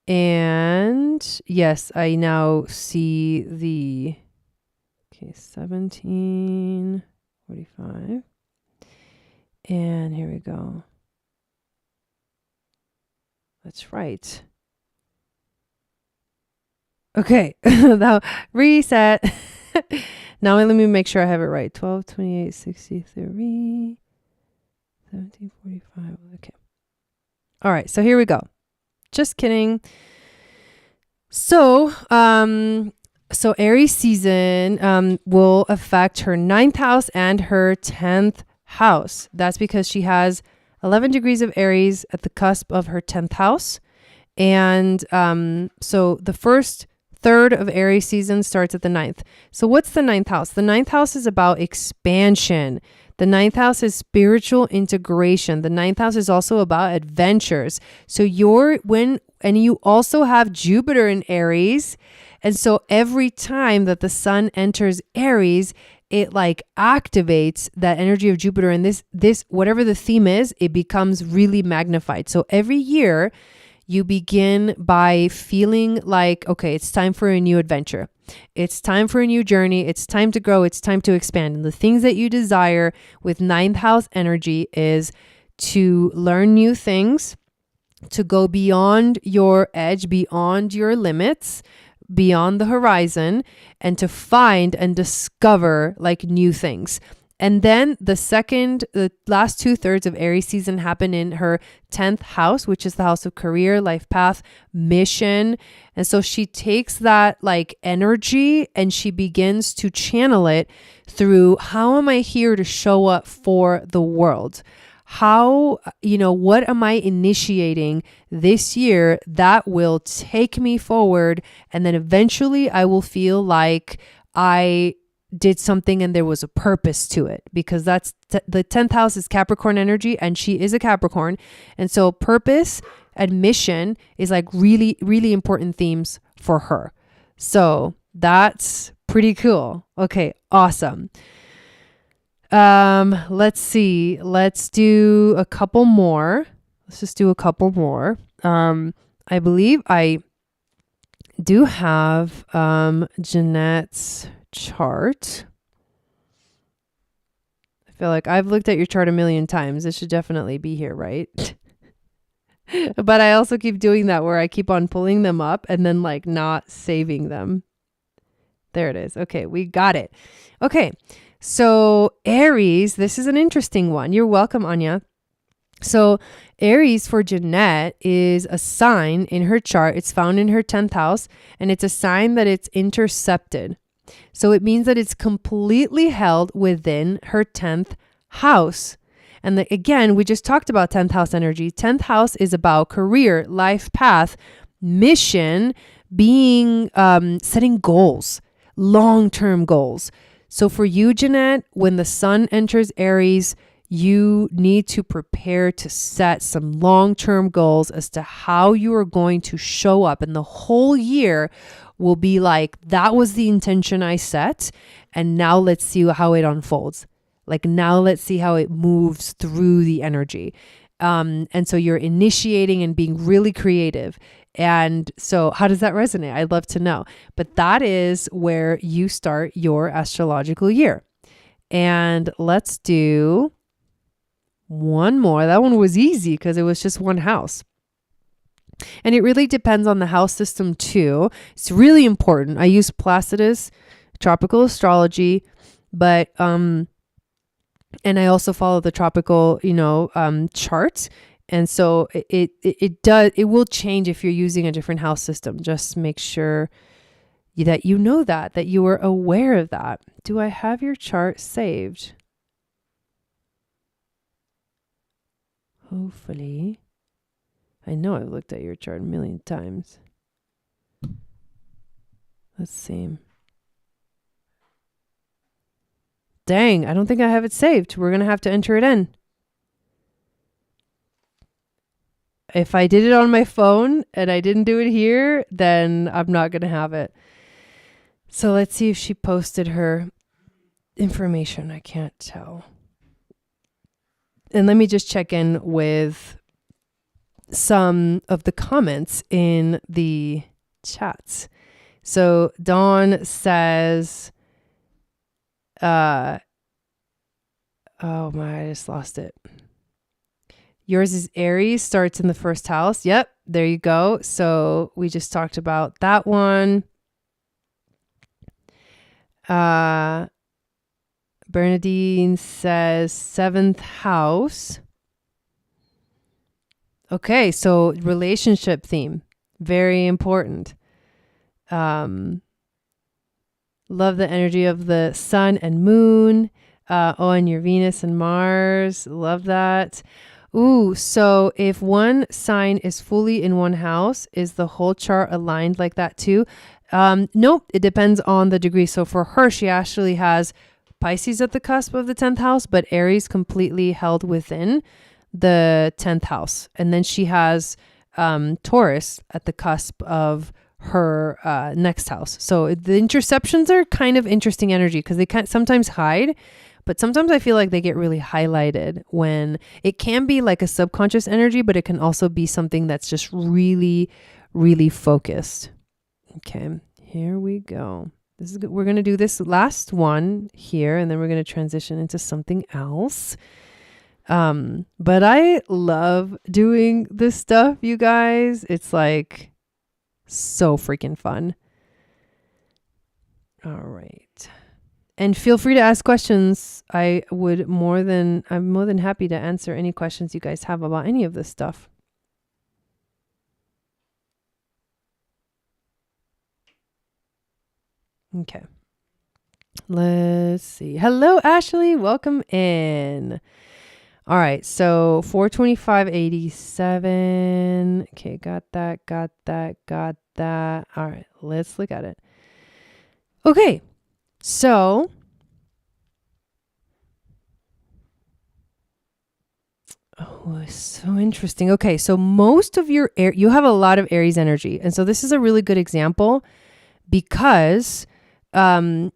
And yes, I now see the 17, 45. And here we go. That's right. Okay, now reset. Now let me make sure I have it right. 12, 28, 63. 1745. Okay. All right. So here we go. Just kidding. So, so Aries season will affect her 9th house and her 10th house. That's because she has 11 degrees of Aries at the cusp of her 10th house. And so the first third of Aries season starts at the 9th. So what's the 9th house? The 9th house is about expansion. The 9th house is spiritual integration. The 9th house is also about adventures. So and you also have Jupiter in Aries. And so every time that the sun enters Aries, it like activates that energy of Jupiter. And this, whatever the theme is, it becomes really magnified. So every year you begin by feeling like, okay, it's time for a new adventure. It's time for a new journey. It's time to grow. It's time to expand. And the things that you desire with 9th house energy is to learn new things, to go beyond your edge, beyond your limits, beyond the horizon, and to find and discover like new things. And then the last 2/3 of Aries season happen in her 10th house, which is the house of career, life path, mission. And so she takes that like energy and she begins to channel it through, how am I here to show up for the world? How, what am I initiating this year that will take me forward? And then eventually I will feel like I did something and there was a purpose to it, because that's the 10th house is Capricorn energy and she is a Capricorn. And so purpose and mission is like really, really important themes for her. So that's pretty cool. Okay, awesome. Let's see. Let's do a couple more. Let's just do a couple more. I believe I do have Jeanette's chart. I feel like I've looked at your chart a million times. It should definitely be here, right? But I also keep doing that where I keep on pulling them up and then like not saving them. There it is. Okay, we got it. Okay, so Aries, this is an interesting one. You're welcome, Anya. So Aries for Jeanette is a sign in her chart. It's found in her 10th house, and it's a sign that it's intercepted. So it means that it's completely held within her 10th house. And again, we just talked about 10th house energy. 10th house is about career, life path, mission, being, setting goals, long-term goals. So for you, Jeanette, when the sun enters Aries, you need to prepare to set some long-term goals as to how you are going to show up. And the whole year will be like, that was the intention I set. And now let's see how it unfolds. Like now let's see how it moves through the energy. And so you're initiating and being really creative. And so how does that resonate? I'd love to know. But that is where you start your astrological year. And let's do one more. That one was easy because it was just one house. And it really depends on the house system too. It's really important. I use Placidus tropical astrology, but and I also follow the tropical, chart. And so it will change if you're using a different house system. Just make sure that you know that you are aware of that. Do I have your chart saved? Hopefully. I know I've looked at your chart a million times. Let's see. Dang, I don't think I have it saved. We're going to have to enter it in. If I did it on my phone and I didn't do it here, then I'm not going to have it. So let's see if she posted her information. I can't tell. And let me just check in with some of the comments in the chats. So Dawn says, oh my, I just lost it. Yours is Aries, starts in the first house. Yep, there you go. So we just talked about that one. Bernadine says 7th house. Okay, so relationship theme, very important. Love the energy of the sun and moon. And your Venus and Mars. Love that. Ooh, so if one sign is fully in one house, is the whole chart aligned like that too? Nope, it depends on the degree. So for her, she actually has Pisces at the cusp of the 10th house, but Aries completely held within the 10th house. And then she has Taurus at the cusp of her next house. So the interceptions are kind of interesting energy because they can sometimes hide, but sometimes I feel like they get really highlighted when it can be like a subconscious energy, but it can also be something that's just really, really focused. Okay, here we go. This is good. We're going to do this last one here, and then we're going to transition into something else. But I love doing this stuff, you guys. It's like so freaking fun. All right. And feel free to ask questions. I'm more than happy to answer any questions you guys have about any of this stuff. Okay. Let's see. Hello, Ashley. Welcome in. All right. So 425.87. Okay. Got that. All right. Let's look at it. Okay. So it's so interesting. Okay. So most of you have a lot of Aries energy. And so this is a really good example because when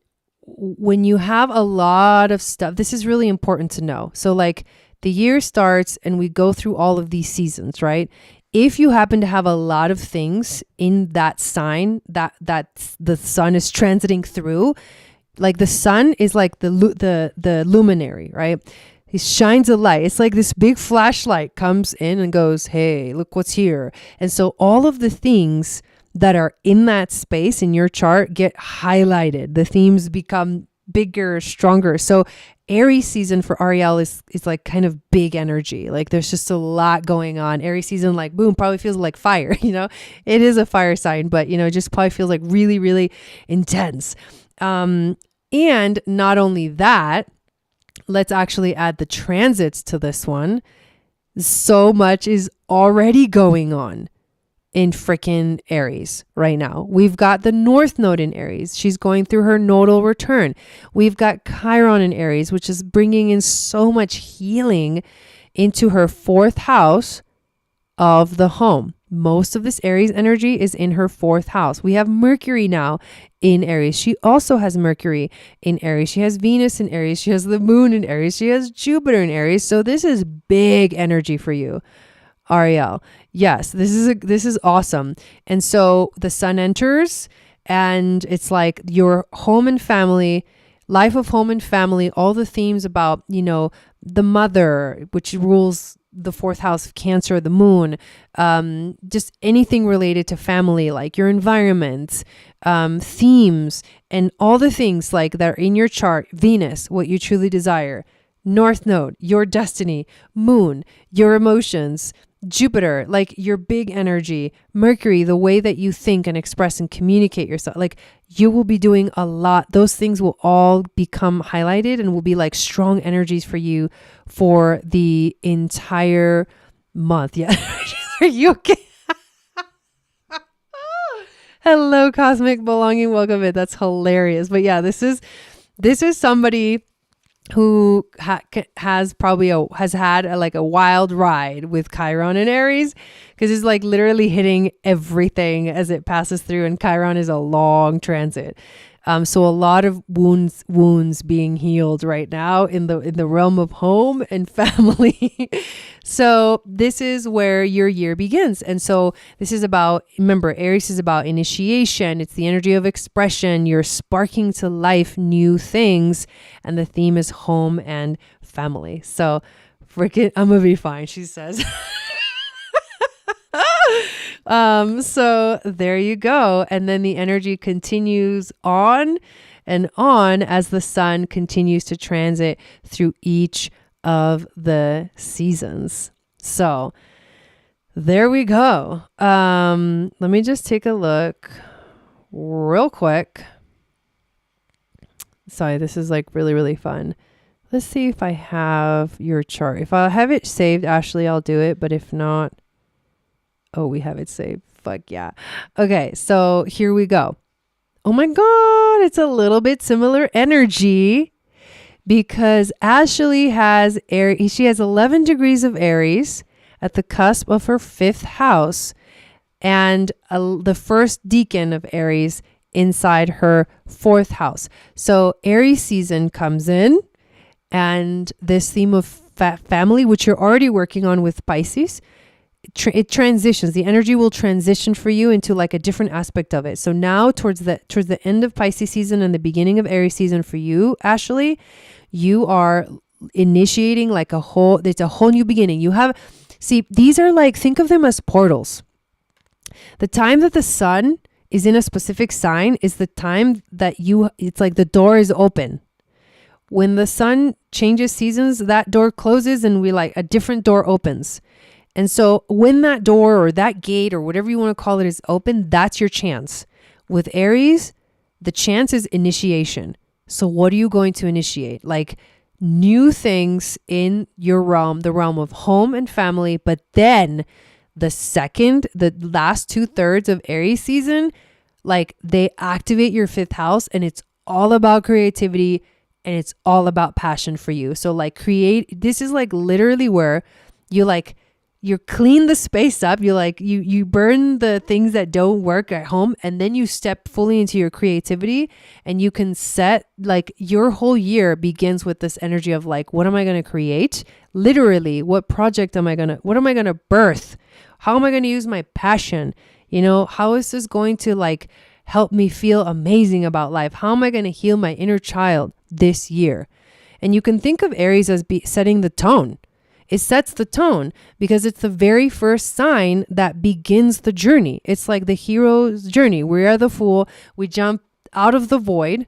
you have a lot of stuff, this is really important to know. So like the year starts and we go through all of these seasons, right? If you happen to have a lot of things in that sign that the sun is transiting through, like the sun is like the luminary, right? He shines a light. It's like this big flashlight comes in and goes, hey, look what's here. And so all of the things that are in that space in your chart get highlighted. The themes become bigger, stronger. So Aries season for Ariel is like kind of big energy. Like there's just a lot going on. Aries season, like boom, probably feels like fire, it is a fire sign, but it just probably feels like really, really intense. And not only that, let's actually add the transits to this one. So much is already going on in freaking Aries right now. We've got the North Node in Aries. She's going through her nodal return. We've got Chiron in Aries, which is bringing in so much healing into her 4th house of the home. Most of this Aries energy is in her 4th house. We have Mercury now in Aries. She also has Mercury in Aries. She has Venus in Aries. She has the moon in Aries. She has Jupiter in Aries. So this is big energy for you, Ariel. Yes, this is awesome. And so the sun enters and it's like your home and family, life of home and family, all the themes about, the mother, which rules the 4th house of Cancer, the moon, just anything related to family, like your environment, themes, and all the things like that are in your chart. Venus, what you truly desire. North Node, your destiny. Moon, your emotions. Jupiter, like your big energy. Mercury, the way that you think and express and communicate yourself. Like you will be doing a lot. Those things will all become highlighted and will be like strong energies for you for the entire month. Yeah. Are you okay? Hello, Cosmic Belonging. Welcome in. That's hilarious. But yeah, this is somebody who has had a wild ride with Chiron and Aries, because it's like literally hitting everything as it passes through, and Chiron is a long transit. So a lot of wounds being healed right now in the realm of home and family. So this is where your year begins. And so this is about, remember, Aries is about initiation. It's the energy of expression. You're sparking to life new things. And the theme is home and family. So freaking, I'm gonna be fine, she says. So there you go. And then the energy continues on and on as the sun continues to transit through each of the seasons. So There we go. Let me just take a look real quick. Sorry, this is like really, really fun. Let's see if I have your chart. If I have it saved, Ashley, I'll do it. But if not, oh, we have it saved. Fuck yeah. Okay, so here we go. Oh my God, it's a little bit similar energy because Ashley has Aries. She has 11 degrees of Aries at the cusp of her 5th house and the first decan of Aries inside her 4th house. So Aries season comes in, and this theme of family, which you're already working on with Pisces, it transitions. The energy will transition for you into like a different aspect of it. So now towards the end of Pisces season and the beginning of Aries season for you, Ashley, you are initiating like it's a whole new beginning. These are like, think of them as portals. The time that the sun is in a specific sign is the time that it's like the door is open. When the sun changes seasons, that door closes and a different door opens. And so when that door or that gate or whatever you want to call it is open, that's your chance. With Aries, the chance is initiation. So what are you going to initiate? Like new things in your realm, the realm of home and family. But then the last 2/3 of Aries season, like they activate your 5th house and it's all about creativity and it's all about passion for you. So like this is like literally where you clean the space up. You burn the things that don't work at home, and then you step fully into your creativity, and you can set like your whole year begins with this energy of like, what am I going to create? Literally, what am I going to birth? How am I going to use my passion? How is this going to like help me feel amazing about life? How am I going to heal my inner child this year? And you can think of Aries as setting the tone. It sets the tone because it's the very first sign that begins the journey. It's like the hero's journey. We are the fool. We jump out of the void.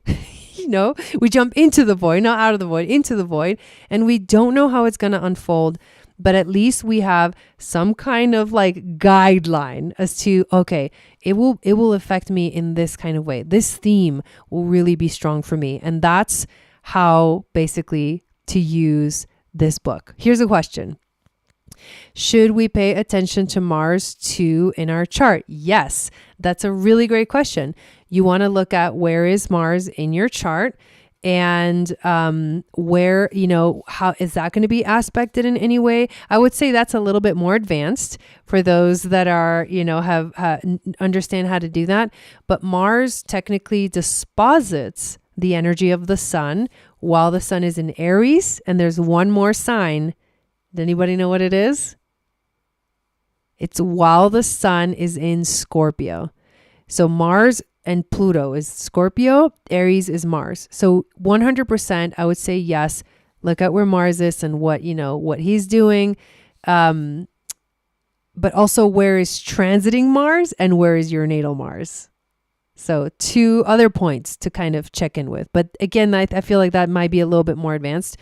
We jump into the void, not out of the void, into the void. And we don't know how it's going to unfold, but at least we have some kind of like guideline as to, okay, it will affect me in this kind of way. This theme will really be strong for me. And that's how basically to use this book. Here's a question. Should we pay attention to Mars too in our chart? Yes, that's a really great question. You want to look at where is Mars in your chart and where, how is that going to be aspected in any way? I would say that's a little bit more advanced for those that are, have understand how to do that. But Mars technically disposits the energy of the sun while the sun is in Aries, and there's one more sign. Does anybody know what it is? It's while the sun is in Scorpio. So Mars and Pluto is Scorpio, Aries is Mars. So 100%, I would say yes. Look at where Mars is and what he's doing. But also where is transiting Mars and where is your natal Mars? So 2 other points to kind of check in with. But again, I feel like that might be a little bit more advanced.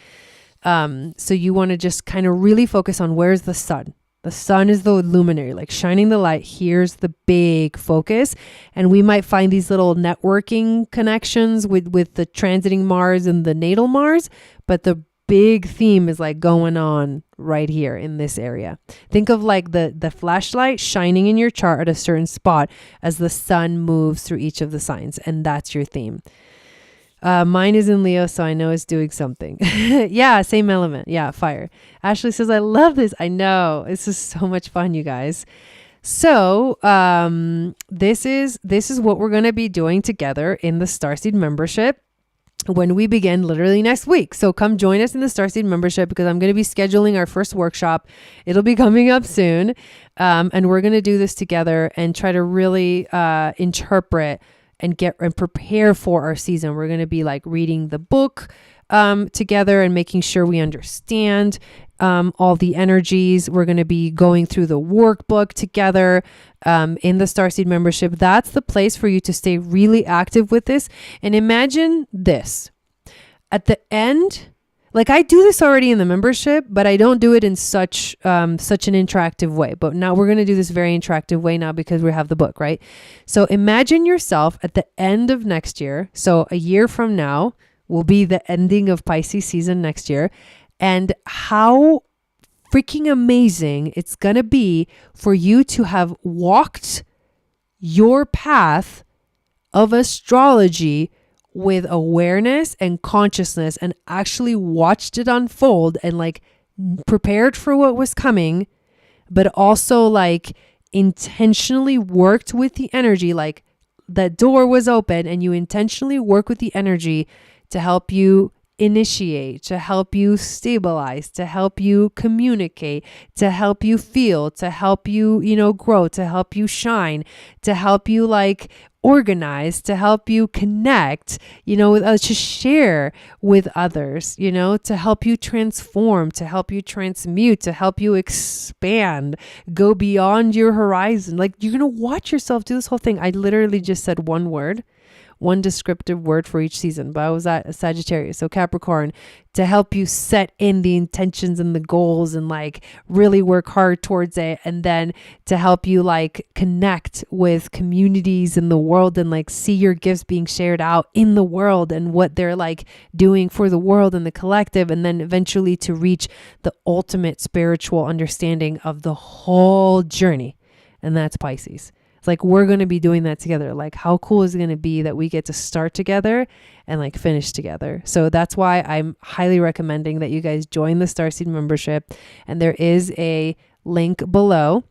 So you want to just kind of really focus on where's the sun. The sun is the luminary, like shining the light. Here's the big focus. And we might find these little networking connections with the transiting Mars and the natal Mars. But the big theme is like going on right here in this area. Think of like the flashlight shining in your chart at a certain spot as the sun moves through each of the signs. And that's your theme. Mine is in Leo, so I know it's doing something. Yeah, same element. Yeah, fire. Ashley says, I love this. I know. This is so much fun, you guys. So this is what we're going to be doing together in the Starseed membership when we begin literally next week. So come join us in the Starseed membership because I'm going to be scheduling our first workshop. It'll be coming up soon. And we're going to do this together and try to really interpret and prepare for our season. We're going to be like reading the book together and making sure we understand all the energies. We're going to be going through the workbook together in the Starseed membership. That's the place for you to stay really active with this. And imagine this. At the end, like I do this already in the membership, but I don't do it in such an interactive way. But now we're going to do this very interactive way now because we have the book, right? So imagine yourself at the end of next year. So a year from now will be the ending of Pisces season next year. And how freaking amazing it's going to be for you to have walked your path of astrology with awareness and consciousness and actually watched it unfold and like prepared for what was coming, but also like intentionally worked with the energy, like that door was open and you intentionally work with the energy to help you initiate, to help you stabilize, to help you communicate, to help you feel, to help you, grow, to help you shine, to help you like organize, to help you connect, to share with others, to help you transform, to help you transmute, to help you expand, go beyond your horizon. Like you're going to watch yourself do this whole thing. I literally just said one descriptive word for each season, but I was at Sagittarius, so Capricorn, to help you set in the intentions and the goals and like really work hard towards it. And then to help you like connect with communities in the world and like see your gifts being shared out in the world and what they're like doing for the world and the collective. And then eventually to reach the ultimate spiritual understanding of the whole journey. And that's Pisces. Like we're going to be doing that together. Like how cool is it going to be that we get to start together and like finish together? So that's why I'm highly recommending that you guys join the Starseed membership. And there is a link below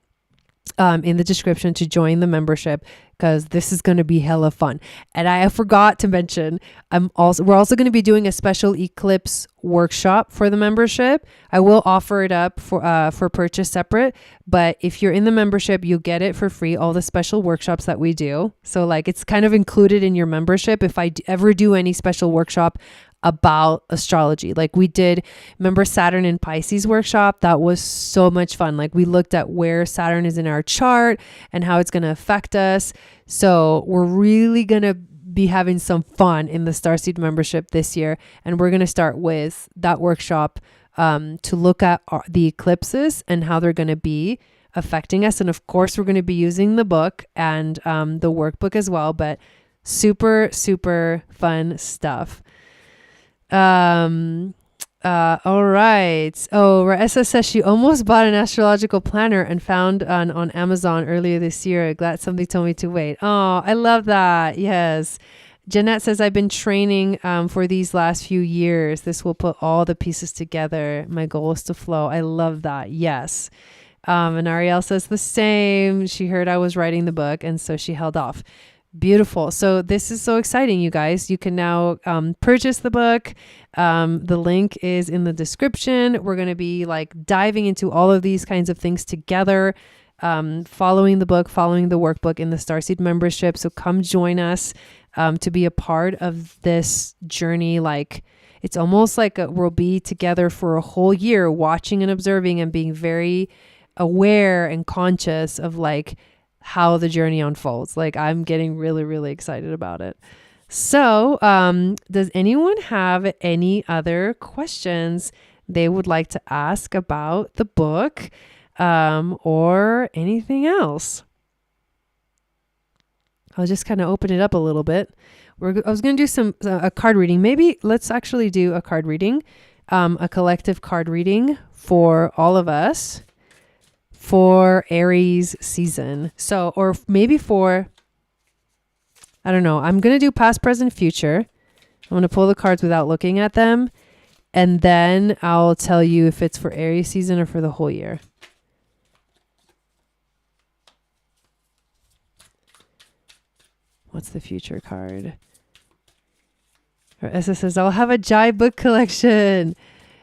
in the description to join the membership, because this is going to be hella fun. And I forgot to mention, we're also going to be doing a special eclipse workshop for the membership. I will offer it up for purchase separate, but if you're in the membership, you'll get it for free, all the special workshops that we do. So like it's kind of included in your membership. If I ever do any special workshop about astrology, like we did, remember Saturn in Pisces workshop? That was so much fun. Like we looked at where Saturn is in our chart and how it's going to affect us. So we're really going to be having some fun in the Starseed membership this year. And we're going to start with that workshop to look at the eclipses and how they're going to be affecting us. And of course, we're going to be using the book and the workbook as well, but super, super fun stuff. All right. Oh, Raessa says she almost bought an astrological planner and found on Amazon earlier this year. Glad somebody told me to wait. Oh, I love that. Yes. Jeanette says, I've been training for these last few years. This will put all the pieces together. My goal is to flow. I love that. Yes. And Ariel says the same. She heard I was writing the book, and so she held off. Beautiful. So this is so exciting, you guys. You can now purchase the book. The link is in the description. We're going to be like diving into all of these kinds of things together, following the book, following the workbook in the Starseed membership. So come join us to be a part of this journey. Like it's almost like we'll be together for a whole year, watching and observing and being very aware and conscious of like how the journey unfolds. Like I'm getting really, really excited about it. So, does anyone have any other questions they would like to ask about the book, or anything else? I'll just kind of open it up a little bit. I was going to do a card reading. Maybe let's actually do a card reading, a collective card reading for all of us for Aries season. So, or maybe for, I don't know. I'm going to do past, present, future. I'm going to pull the cards without looking at them. And then I'll tell you if it's for Aries season or for the whole year. What's the future card? Or Essa says, I'll have a Jai book collection.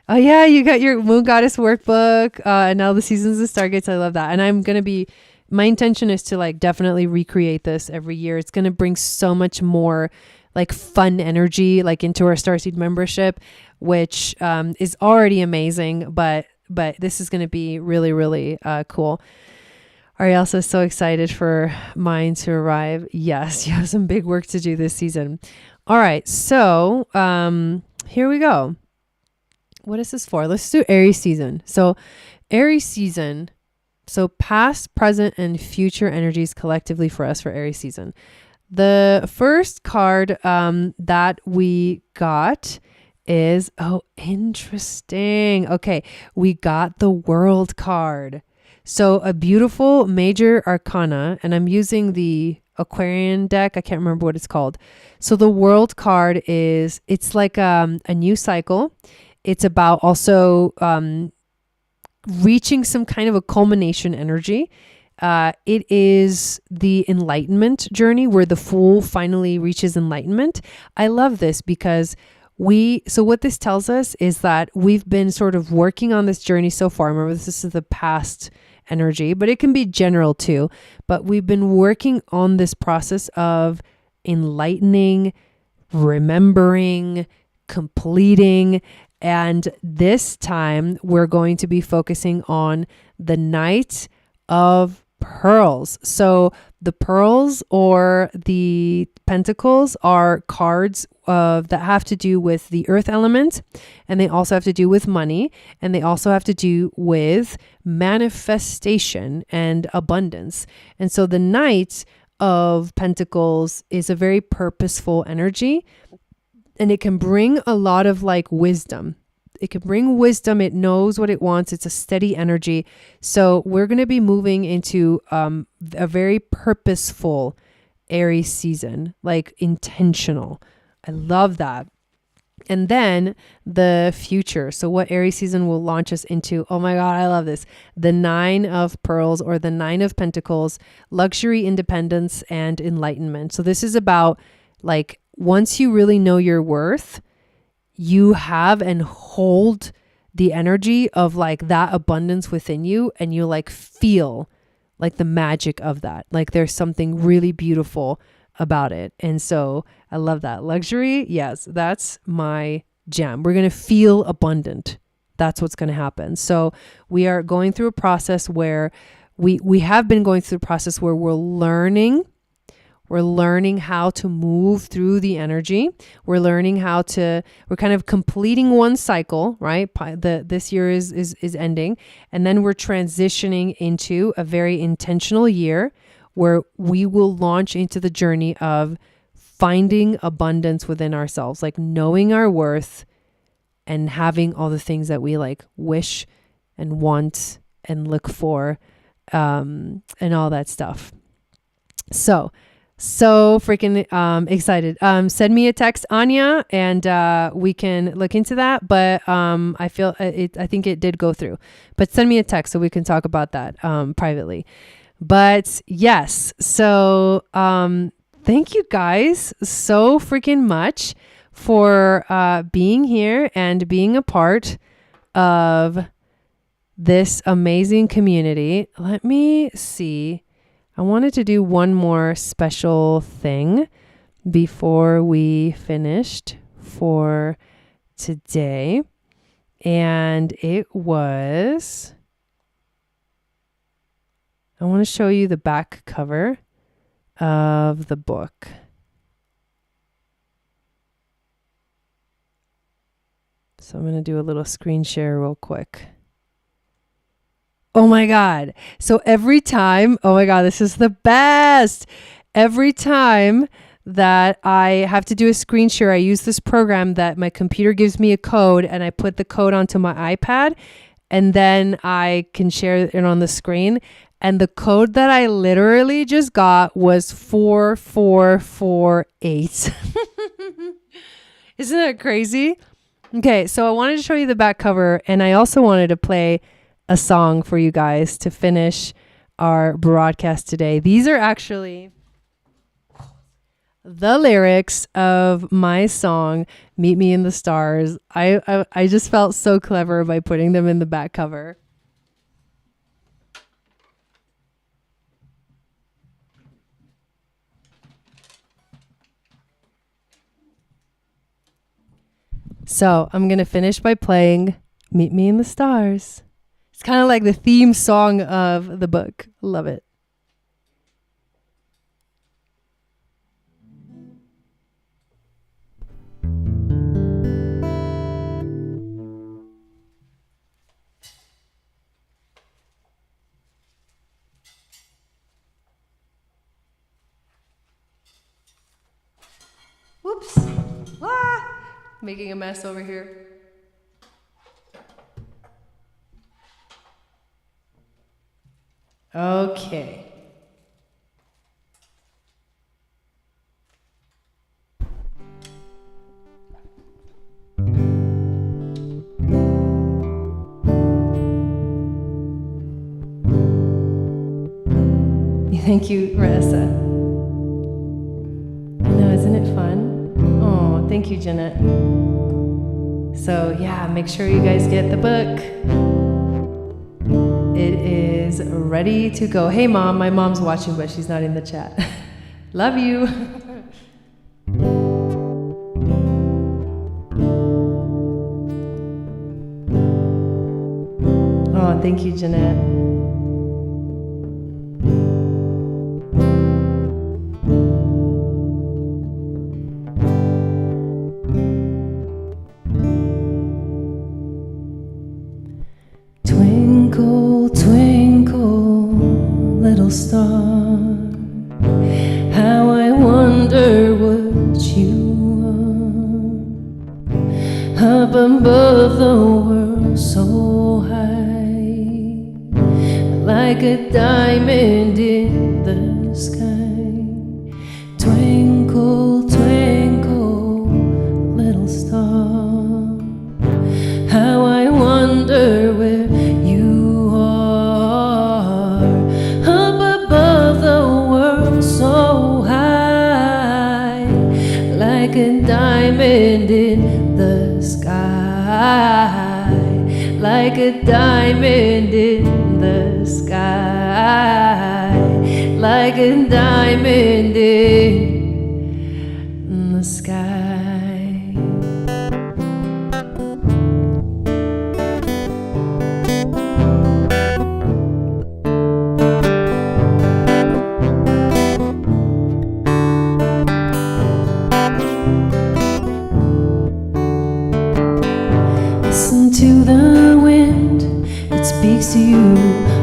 Oh yeah, you got your Moon Goddess workbook, and now the Seasons and Stargates. I love that. And I'm going to be, my intention is to like definitely recreate this every year. It's going to bring so much more like fun energy like into our Starseed membership, which is already amazing, but this is going to be really, really cool. Ariel says, so excited for mine to arrive. Yes, you have some big work to do this season. All right, so here we go. what is this for? Let's do Aries season. So Aries season. So past, present, and future energies collectively for us for Aries season. The first card that we got is, oh, interesting. Okay, we got the World card. So a beautiful major arcana, and I'm using the Aquarian deck. I can't remember what it's called. So the World card is, it's like a new cycle. It's about also reaching some kind of a culmination energy. It is the enlightenment journey where the Fool finally reaches enlightenment. I love this because so what this tells us is that we've been sort of working on this journey so far. Remember, this is the past energy, but it can be general too. But we've been working on this process of enlightening, remembering, completing. And this time we're going to be focusing on the Knight of Pearls. So the pearls or the pentacles are cards that have to do with the earth element, and they also have to do with money, and they also have to do with manifestation and abundance. And so the Knight of Pentacles is a very purposeful energy, and it can bring a lot of like wisdom. It can bring wisdom. It knows what it wants. It's a steady energy. So we're going to be moving into a very purposeful Aries season, like intentional. I love that. And then the future. So what Aries season will launch us into? Oh my God, I love this. The Nine of Pearls or the Nine of Pentacles, luxury, independence, and enlightenment. So this is about like, once you really know your worth, you have and hold the energy of like that abundance within you, and you like feel like the magic of that. Like there's something really beautiful about it. And so I love that. Luxury, yes, that's my jam. We're going to feel abundant. That's what's going to happen. So we are going through a process where we have been going through the process where we're learning how to move through the energy. We're learning we're kind of completing one cycle, right? This year is ending. And then we're transitioning into a very intentional year where we will launch into the journey of finding abundance within ourselves, like knowing our worth and having all the things that we like wish and want and look for, and all that stuff. So freaking excited. Send me a text, Anya, and we can look into that. But I think it did go through. But send me a text so we can talk about that privately. But yes, so thank you guys so freaking much for being here and being a part of this amazing community. Let me see. I wanted to do one more special thing before we finished for today. And it was, I want to show you the back cover of the book. So I'm going to do a little screen share real quick. Oh my God. So every time, oh my God, this is the best. Every time that I have to do a screen share, I use this program that my computer gives me a code, and I put the code onto my iPad, and then I can share it on the screen. And the code that I literally just got was 4448. Isn't that crazy? Okay, so I wanted to show you the back cover, and I also wanted to play a song for you guys to finish our broadcast today. These are actually the lyrics of my song, Meet Me in the Stars. I just felt so clever by putting them in the back cover. So I'm going to finish by playing Meet Me in the Stars. It's kind of like the theme song of the book. Love it. Making a mess over here. Okay. Thank you, Ressa. I know, isn't it fun? Oh, thank you, Jeanette. So yeah, make sure you guys get the book. It is ready to go. Hey mom, my mom's watching, but she's not in the chat. Love you. Oh, thank you, Jeanette. Twinkle, twinkle, little star, how I wonder what you are, up above the world so high, like a diamond in the sky. Twinkle, twinkle, little star, how I wonder where you are, up above the world so high, like a diamond in the sky, like a diamond in the sky, like a diamond in the sky. Listen to the wind, it speaks to you.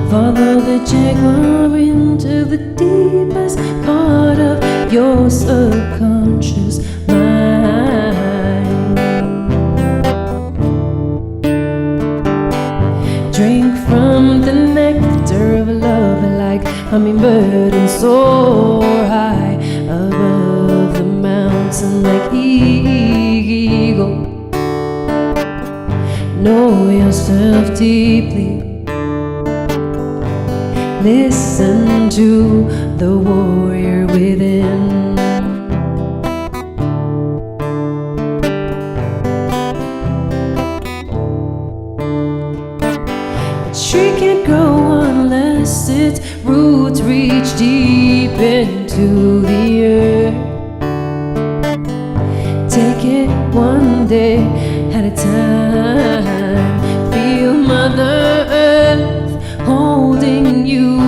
Follow the jaguar into the deepest part of your subconscious mind. Drink from the nectar of love like hummingbird and soar high above the mountain like eagle. Know yourself deeply. Listen to the warrior within. A tree can't grow unless its roots reach deep into the earth. Take it one day at a time. Feel Mother Earth holding you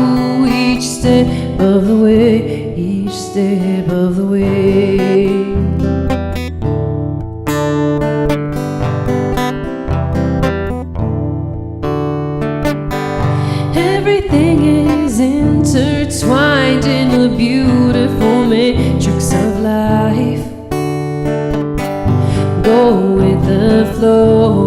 each step of the way, each step of the way. Everything is intertwined in the beautiful matrix of life. Go with the flow.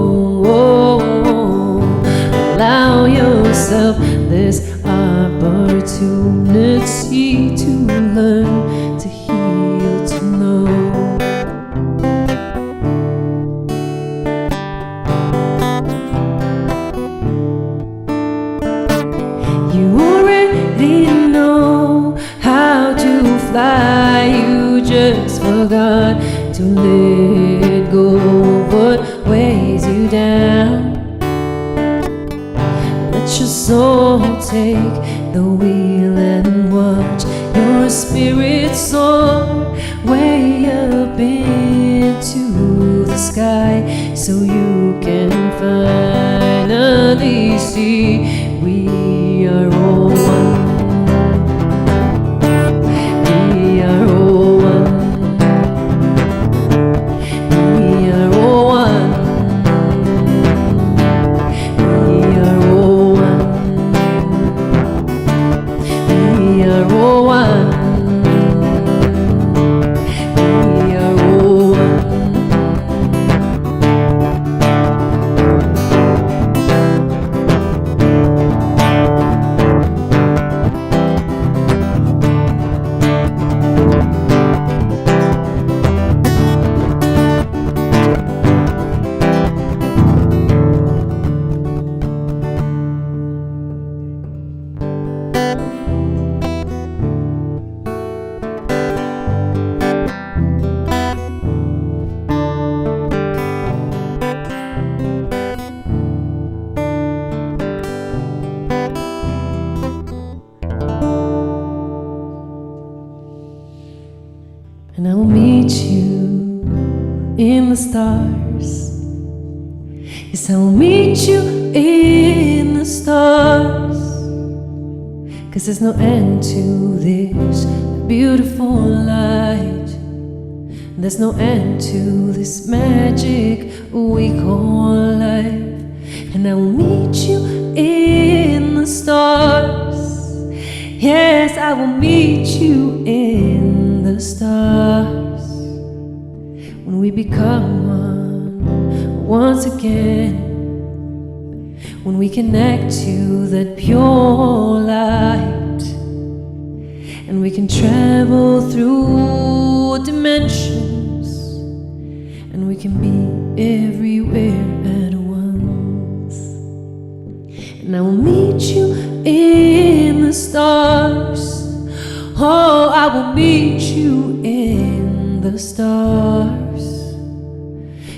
Allow yourself this opportunity to learn, to heal, to know. You already know how to fly, you just forgot to let go of what weighs you down. Let your soul take the wheel and watch your spirit soar way up into the sky, so you can finally see we are all one. We are all one. We are all one. We are all one. We are all one. We are all one. in the stars. Yes, I will meet you in the stars. 'Cause there's no end to this beautiful light. There's no end to this magic we call life. And I will meet you in the stars. Yes, I will meet you in the stars. When we become one once again. When we connect to that pure light. And we can travel through dimensions. And we can be everywhere at once. And I will meet you in the stars. Oh, I will meet you in the stars.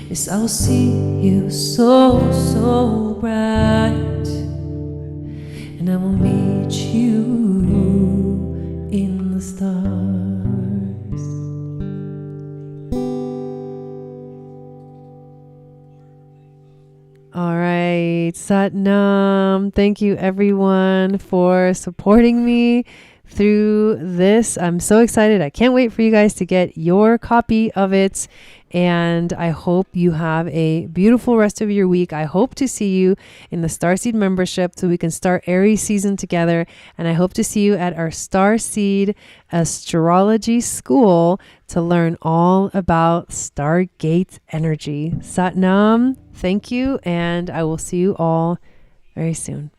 Yes, I will see you so, so bright. And I will meet you in the stars. All right, Satnam. Thank you everyone for supporting me through this. I'm so excited. I can't wait for you guys to get your copy of it. And I hope you have a beautiful rest of your week. I hope to see you in the Starseed membership so we can start Aries season together. And I hope to see you at our Starseed Astrology School to learn all about Stargates energy. Satnam, thank you. And I will see you all very soon.